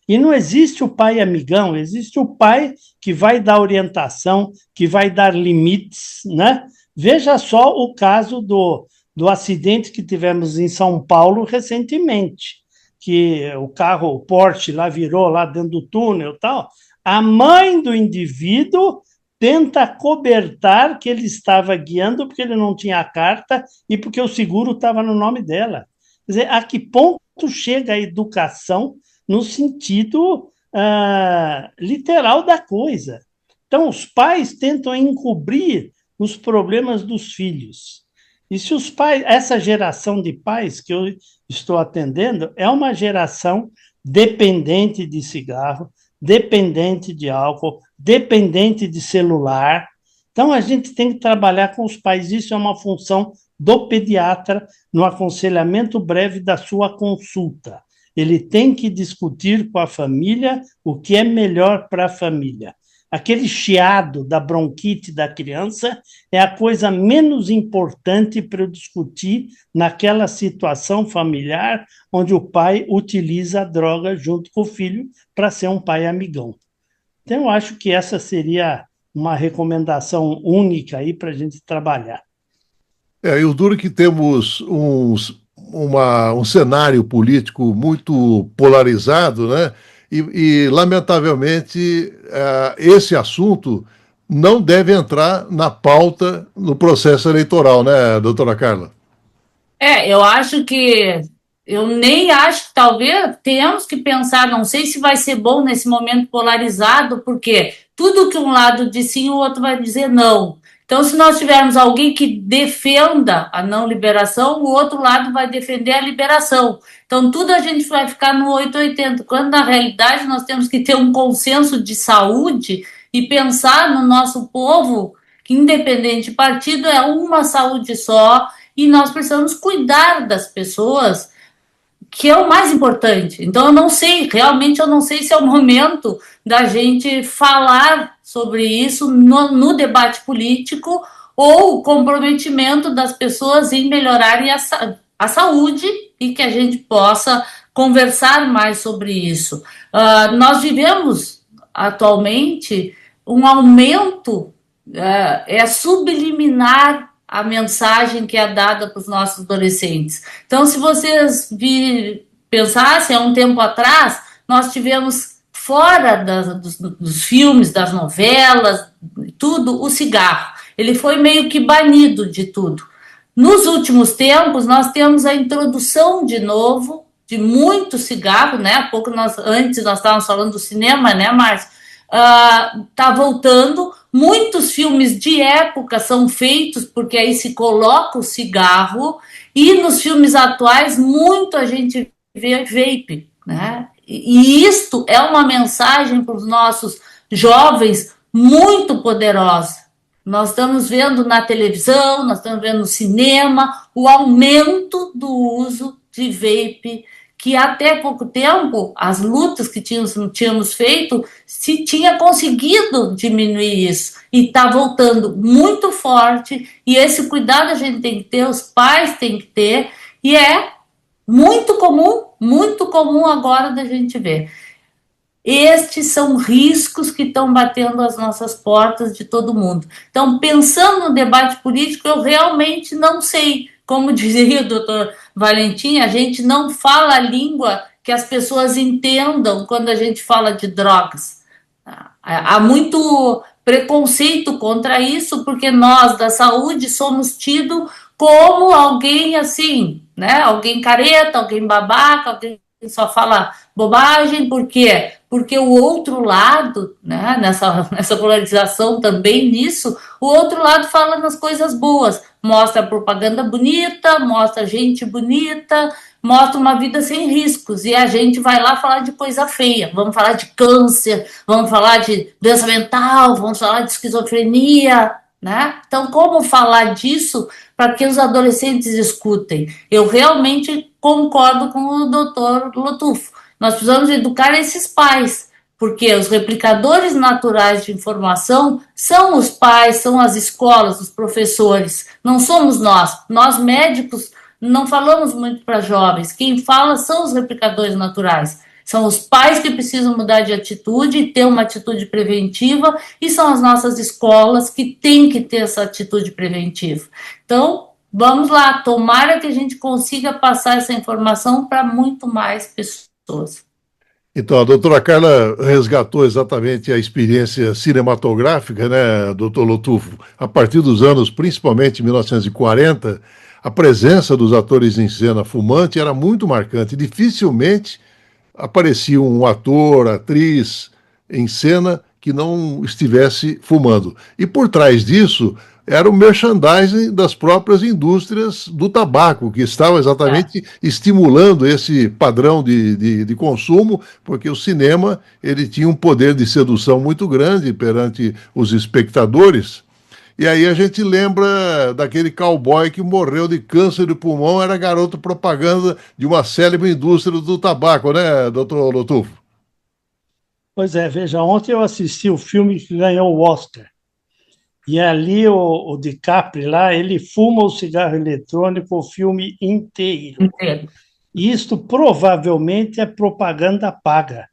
E não existe o pai amigão, existe o pai que vai dar orientação, que vai dar limites, né? Veja só o caso do acidente que tivemos em São Paulo recentemente, que o carro, o Porsche lá virou lá dentro do túnel e tal. A mãe do indivíduo tenta cobertar que ele estava guiando porque ele não tinha a carta e porque o seguro estava no nome dela. Quer dizer, a que ponto chega a educação no sentido literal da coisa? Então, os pais tentam encobrir os problemas dos filhos. E se os pais, essa geração de pais que eu estou atendendo, é uma geração dependente de cigarro, dependente de álcool, dependente de celular. Então, a gente tem que trabalhar com os pais. Isso é uma função do pediatra no aconselhamento breve da sua consulta. Ele tem que discutir com a família o que é melhor para a família. Aquele chiado da bronquite da criança é a coisa menos importante para eu discutir naquela situação familiar onde o pai utiliza a droga junto com o filho para ser um pai amigão. Então, eu acho que essa seria uma recomendação única aí para a gente trabalhar. E o duro é que temos um cenário político muito polarizado, né? E lamentavelmente, esse assunto não deve entrar na pauta no processo eleitoral, né, doutora Carla? Eu acho que, eu nem acho que talvez tenhamos que pensar, não sei se vai ser bom nesse momento polarizado, porque tudo que um lado diz sim, o outro vai dizer não. Então, se nós tivermos alguém que defenda a não liberação, o outro lado vai defender a liberação. Então, tudo a gente vai ficar no 880, quando na realidade nós temos que ter um consenso de saúde e pensar no nosso povo, que independente de partido é uma saúde só, e nós precisamos cuidar das pessoas, que é o mais importante. Então, eu não sei, realmente eu não sei se é o momento da gente falar sobre isso no debate político ou o comprometimento das pessoas em melhorarem a saúde e que a gente possa conversar mais sobre isso. Nós vivemos atualmente um aumento subliminar a mensagem que é dada para os nossos adolescentes. Então, se vocês pensassem, há um tempo atrás, nós tivemos fora dos filmes, das novelas, tudo, o cigarro. Ele foi meio que banido de tudo. Nos últimos tempos, nós temos a introdução de novo de muito cigarro, né? Antes nós estávamos falando do cinema, né, Márcio? Está voltando Muitos filmes de época são feitos porque aí se coloca o cigarro, e nos filmes atuais muito a gente vê vape, né? E isto é uma mensagem para os nossos jovens muito poderosa. Nós estamos vendo na televisão, nós estamos vendo no cinema o aumento do uso de vape, que até pouco tempo, as lutas que tínhamos feito, se tinha conseguido diminuir isso. E está voltando muito forte, e esse cuidado a gente tem que ter, os pais têm que ter, e é muito comum agora da gente ver. Estes são riscos que estão batendo as nossas portas de todo mundo. Então, pensando no debate político, eu realmente não sei. Como dizia o doutor Valentim, a gente não fala a língua que as pessoas entendam quando a gente fala de drogas. Há muito preconceito contra isso, porque nós, da saúde, somos tidos como alguém assim, né? Alguém careta, alguém babaca, alguém que só fala bobagem. Por quê? Porque o outro lado, né, nessa polarização também nisso, o outro lado fala nas coisas boas, mostra propaganda bonita, mostra gente bonita, mostra uma vida sem riscos, e a gente vai lá falar de coisa feia, vamos falar de câncer, vamos falar de doença mental, vamos falar de esquizofrenia, né? Então, como falar disso para que os adolescentes escutem? Eu realmente concordo com o doutor Lotufo. Nós precisamos educar esses pais, porque os replicadores naturais de informação são os pais, são as escolas, os professores, não somos nós. Nós, médicos, não falamos muito para jovens, quem fala são os replicadores naturais. São os pais que precisam mudar de atitude, ter uma atitude preventiva, e são as nossas escolas que têm que ter essa atitude preventiva. Então, vamos lá, tomara que a gente consiga passar essa informação para muito mais pessoas. Então, a doutora Carla resgatou exatamente a experiência cinematográfica, né, doutor Lotufo? A partir dos anos, principalmente 1940, a presença dos atores em cena fumante era muito marcante. Dificilmente aparecia um ator, atriz em cena que não estivesse fumando. E por trás disso era o merchandising das próprias indústrias do tabaco, que estavam exatamente estimulando esse padrão de consumo, porque o cinema ele tinha um poder de sedução muito grande perante os espectadores. E aí a gente lembra daquele cowboy que morreu de câncer de pulmão, era garoto propaganda de uma célebre indústria do tabaco, né, doutor Lotufo? Pois é, veja, ontem eu assisti o filme que ganhou o Oscar. E ali o DiCaprio lá, ele fuma o cigarro eletrônico o filme inteiro. E isto provavelmente é propaganda paga.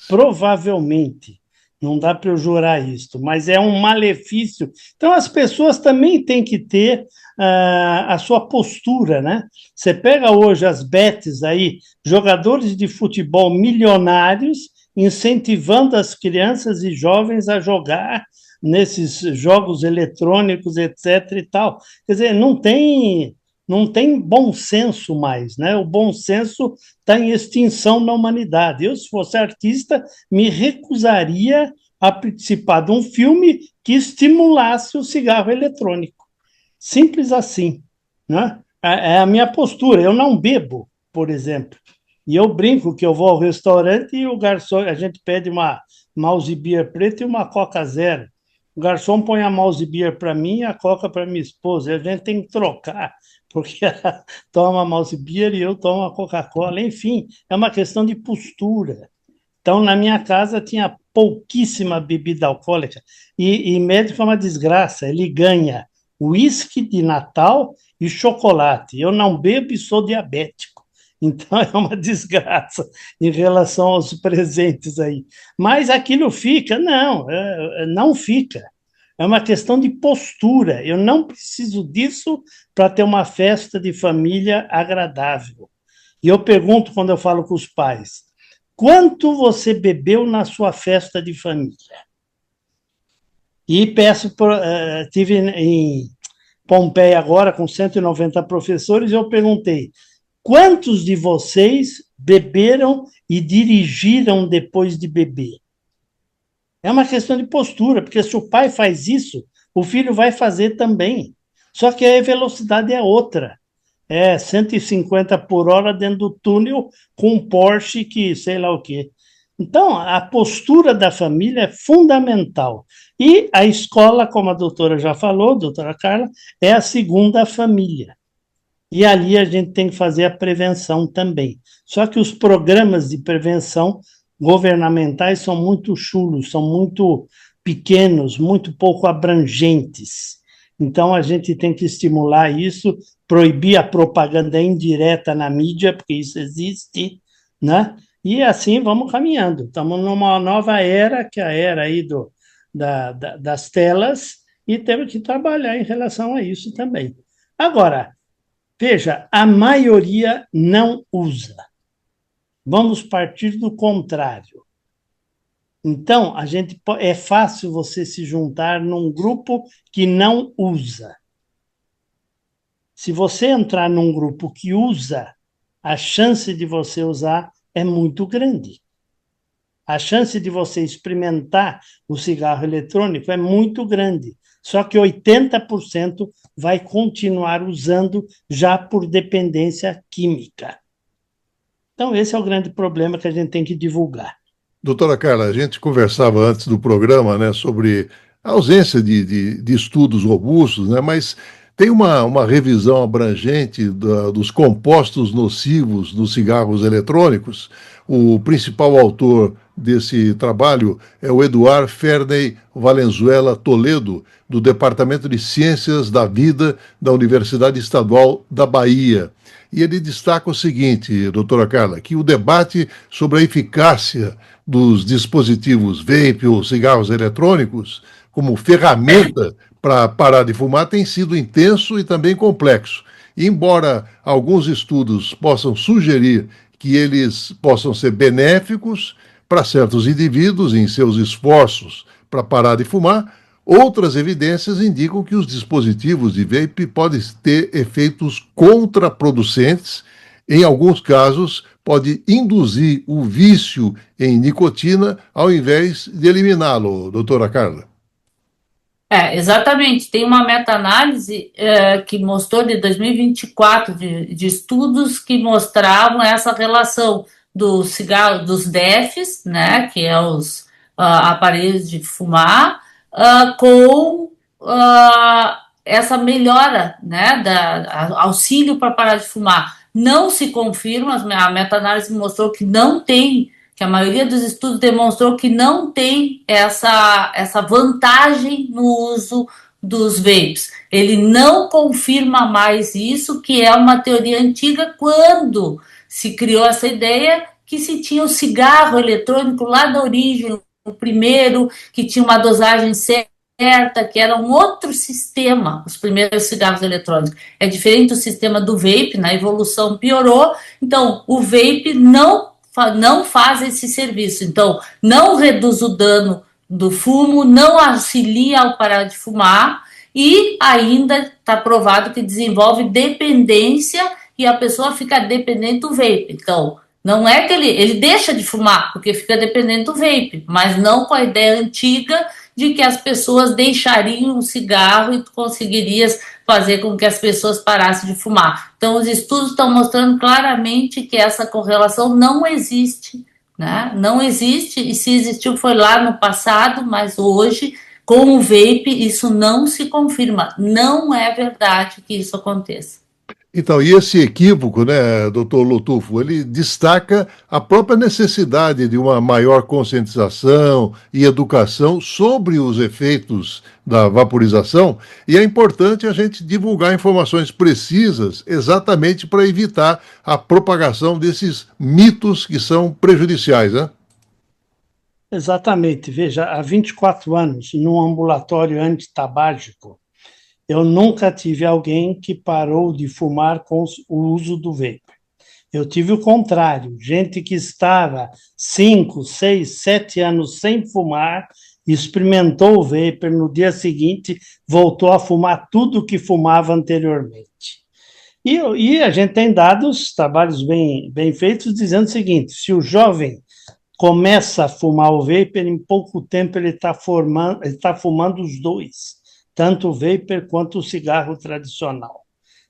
Provavelmente. Não dá para eu jurar isto, mas é um malefício. Então, as pessoas também têm que ter a sua postura, né? Você pega hoje as bets aí, jogadores de futebol milionários, incentivando as crianças e jovens a jogar nesses jogos eletrônicos, etc. e tal. Quer dizer, não tem bom senso mais, né? O bom senso está em extinção na humanidade. Eu, se fosse artista, me recusaria a participar de um filme que estimulasse o cigarro eletrônico. Simples assim, né? É a minha postura. Eu não bebo, por exemplo. E eu brinco que eu vou ao restaurante e o garçom, a gente pede uma mouse beer preta e uma Coca Zero. O garçom põe a mouse beer para mim e a Coca para minha esposa. E a gente tem que trocar, porque ela toma mouse beer e eu tomo a Coca-Cola. Enfim, é uma questão de postura. Então, na minha casa tinha pouquíssima bebida alcoólica. E médico é uma desgraça. Ele ganha uísque de Natal e chocolate. Eu não bebo e sou diabético. Então, é uma desgraça em relação aos presentes aí. Mas aquilo fica? Não, não fica. É uma questão de postura. Eu não preciso disso para ter uma festa de família agradável. E eu pergunto, quando eu falo com os pais, quanto você bebeu na sua festa de família? E estive em Pompeia agora com 190 professores e eu perguntei, quantos de vocês beberam e dirigiram depois de beber? É uma questão de postura, porque se o pai faz isso, o filho vai fazer também. Só que a velocidade é outra. É 150 por hora dentro do túnel com um Porsche que sei lá o quê. Então, a postura da família é fundamental. E a escola, como a doutora já falou, doutora Carla, é a segunda família. E ali a gente tem que fazer a prevenção também. Só que os programas de prevenção governamentais são muito chulos, são muito pequenos, muito pouco abrangentes. Então a gente tem que estimular isso, proibir a propaganda indireta na mídia, porque isso existe, né? E assim vamos caminhando. Estamos numa nova era, que é a era aí das telas, e temos que trabalhar em relação a isso também. Agora, veja, a maioria não usa. Vamos partir do contrário. Então, é fácil você se juntar num grupo que não usa. Se você entrar num grupo que usa, a chance de você usar é muito grande. A chance de você experimentar o cigarro eletrônico é muito grande. Só que 80% vai continuar usando já por dependência química. Então, esse é o grande problema que a gente tem que divulgar. Doutora Carla, a gente conversava antes do programa, né, sobre a ausência de estudos robustos, né, mas tem uma revisão abrangente dos compostos nocivos dos cigarros eletrônicos. O principal autor desse trabalho é o Eduard Ferney Valenzuela Toledo, do Departamento de Ciências da Vida da Universidade Estadual da Bahia. E ele destaca o seguinte, doutora Carla, que o debate sobre a eficácia dos dispositivos vape ou cigarros eletrônicos como ferramenta para parar de fumar tem sido intenso e também complexo. E embora alguns estudos possam sugerir que eles possam ser benéficos para certos indivíduos em seus esforços para parar de fumar, outras evidências indicam que os dispositivos de vape podem ter efeitos contraproducentes. Em alguns casos, pode induzir o vício em nicotina ao invés de eliminá-lo, doutora Carla. Exatamente. Tem uma meta-análise que mostrou de 2024 de estudos que mostravam essa relação do cigarro, dos DEFs, né, que é os aparelhos de fumar, com essa melhora, né, auxílio para parar de fumar. Não se confirma, a meta-análise mostrou que não tem, que a maioria dos estudos demonstrou que não tem essa vantagem no uso dos vapes. Ele não confirma mais isso, que é uma teoria antiga, quando se criou essa ideia que se tinha o cigarro eletrônico lá da origem, o primeiro, que tinha uma dosagem certa, que era um outro sistema, os primeiros cigarros eletrônicos. É diferente do sistema do vape, na evolução piorou, então o vape não faz esse serviço, então não reduz o dano do fumo, não auxilia ao parar de fumar e ainda está provado que desenvolve dependência e a pessoa fica dependente do vape. Então, não é que ele deixa de fumar porque fica dependente do vape, mas não com a ideia antiga de que as pessoas deixariam o cigarro e tu conseguirias fazer com que as pessoas parassem de fumar. Então, os estudos estão mostrando claramente que essa correlação não existe, né? Não existe, e se existiu foi lá no passado, mas hoje, com o vape, isso não se confirma. Não é verdade que isso aconteça. Então, e esse equívoco, né, doutor Lotufo, ele destaca a própria necessidade de uma maior conscientização e educação sobre os efeitos da vaporização, e é importante a gente divulgar informações precisas exatamente para evitar a propagação desses mitos que são prejudiciais, né? Exatamente. Veja, há 24 anos, num ambulatório antitabágico, eu nunca tive alguém que parou de fumar com o uso do vape. Eu tive o contrário, gente que estava 5, 6, 7 anos sem fumar, experimentou o vape, no dia seguinte voltou a fumar tudo que fumava anteriormente. E a gente tem dados, trabalhos bem feitos, dizendo o seguinte: se o jovem começa a fumar o vapor, em pouco tempo ele está fumando os dois, tanto o vapor quanto o cigarro tradicional.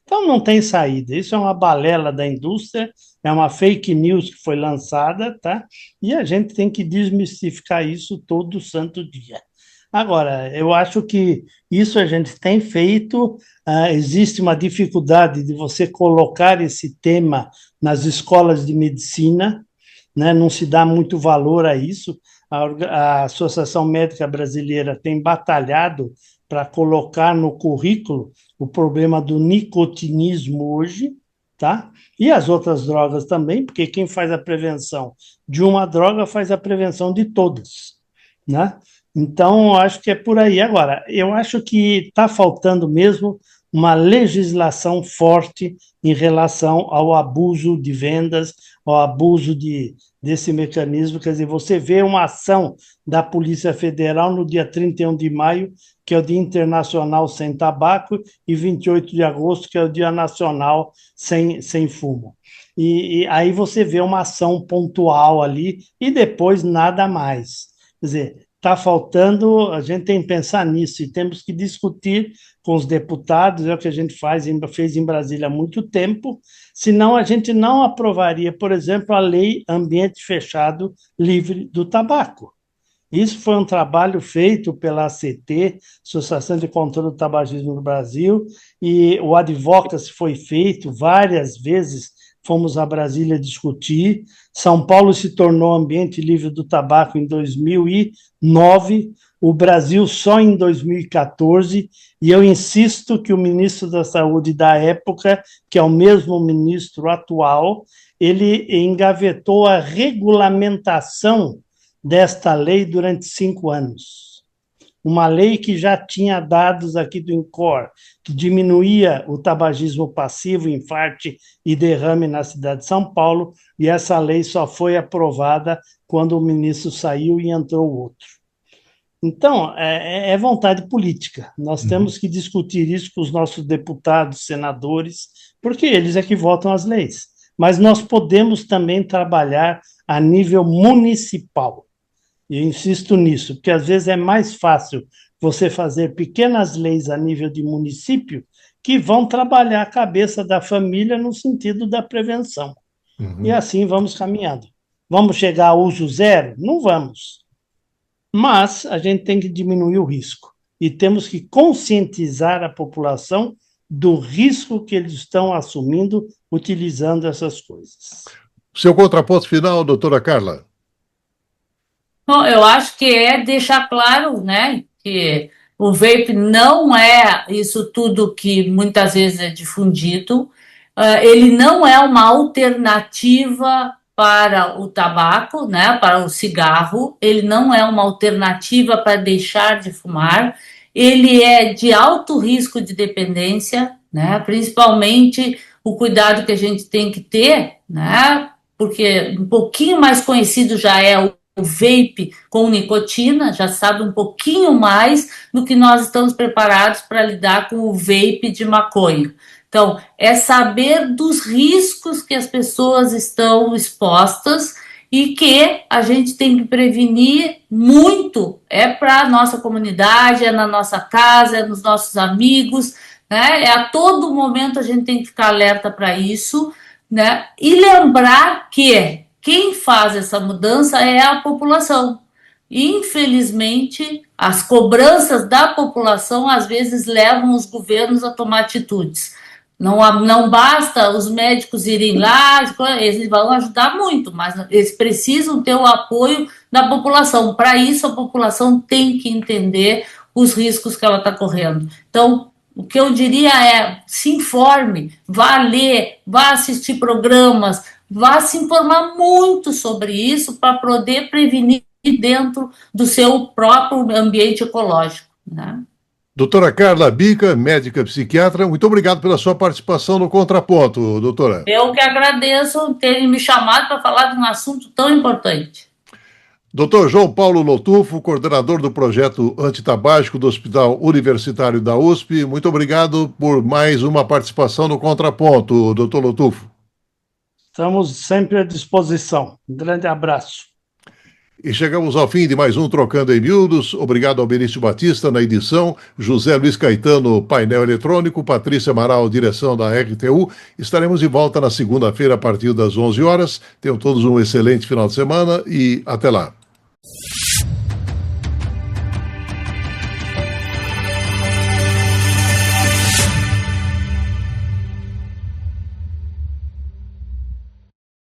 Então não tem saída, isso é uma balela da indústria, é uma fake news que foi lançada, tá? E a gente tem que desmistificar isso todo santo dia. Agora, eu acho que isso a gente tem feito, existe uma dificuldade de você colocar esse tema nas escolas de medicina, né? Não se dá muito valor a isso. A Associação Médica Brasileira tem batalhado para colocar no currículo o problema do nicotinismo hoje, tá? E as outras drogas também, porque quem faz a prevenção de uma droga faz a prevenção de todas, né? Então, acho que é por aí. Agora, eu acho que está faltando mesmo uma legislação forte em relação ao abuso de vendas, ao abuso desse mecanismo. Quer dizer, você vê uma ação da Polícia Federal no dia 31 de maio, que é o Dia Internacional Sem Tabaco, e 28 de agosto, que é o Dia Nacional Sem Fumo. E aí você vê uma ação pontual ali e depois nada mais. Quer dizer, está faltando, a gente tem que pensar nisso e temos que discutir com os deputados, é o que a gente fez em Brasília há muito tempo, senão a gente não aprovaria, por exemplo, a lei Ambiente Fechado Livre do Tabaco. Isso foi um trabalho feito pela ACT, Associação de Controle do Tabagismo no Brasil, e o advocacy foi feito várias vezes, fomos a Brasília discutir. São Paulo se tornou ambiente livre do tabaco em 2009, o Brasil só em 2014, e eu insisto que o ministro da Saúde da época, que é o mesmo ministro atual, ele engavetou a regulamentação desta lei durante 5 anos. Uma lei que já tinha dados aqui do INCOR, que diminuía o tabagismo passivo, infarte e derrame na cidade de São Paulo, e essa lei só foi aprovada quando o ministro saiu e entrou outro. Então, é vontade política. Nós temos que discutir isso com os nossos deputados, senadores, porque eles é que votam as leis. Mas nós podemos também trabalhar a nível municipal. E eu insisto nisso, porque às vezes é mais fácil você fazer pequenas leis a nível de município que vão trabalhar a cabeça da família no sentido da prevenção. E assim vamos caminhando. Vamos chegar a uso zero? Não vamos. Mas a gente tem que diminuir o risco. E temos que conscientizar a população do risco que eles estão assumindo utilizando essas coisas. Seu contraponto final, doutora Carla? Bom, eu acho que é deixar claro, né, que o vape não é isso tudo que muitas vezes é difundido, ele não é uma alternativa para o tabaco, né, para o cigarro, ele não é uma alternativa para deixar de fumar, ele é de alto risco de dependência, né, principalmente o cuidado que a gente tem que ter, né, porque um pouquinho mais conhecido já é o vape com nicotina, já sabe um pouquinho mais do que nós estamos preparados para lidar com o vape de maconha. Então, é saber dos riscos que as pessoas estão expostas e que a gente tem que prevenir muito, é para a nossa comunidade, é na nossa casa, é nos nossos amigos, né? É a todo momento a gente tem que ficar alerta para isso, né? E lembrar que quem faz essa mudança é a população. Infelizmente, as cobranças da população às vezes levam os governos a tomar atitudes. Não basta os médicos irem lá, eles vão ajudar muito, mas eles precisam ter o apoio da população. Para isso, a população tem que entender os riscos que ela está correndo. Então, o que eu diria é, se informe, vá ler, vá assistir programas, vá se informar muito sobre isso para poder prevenir dentro do seu próprio ambiente ecológico, né? Doutora Carla Bica, médica psiquiatra, muito obrigado pela sua participação no Contraponto, doutora. Eu que agradeço terem me chamado para falar de um assunto tão importante. Doutor João Paulo Lotufo, coordenador do projeto antitabágico do Hospital Universitário da USP, muito obrigado por mais uma participação no Contraponto, doutor Lotufo. Estamos sempre à disposição. Um grande abraço. E chegamos ao fim de mais um Trocando em Miúdos. Obrigado ao Benício Batista na edição, José Luiz Caetano, painel eletrônico, Patrícia Amaral, direção da RTU. Estaremos de volta na segunda-feira a partir das 11 horas. Tenham todos um excelente final de semana e até lá.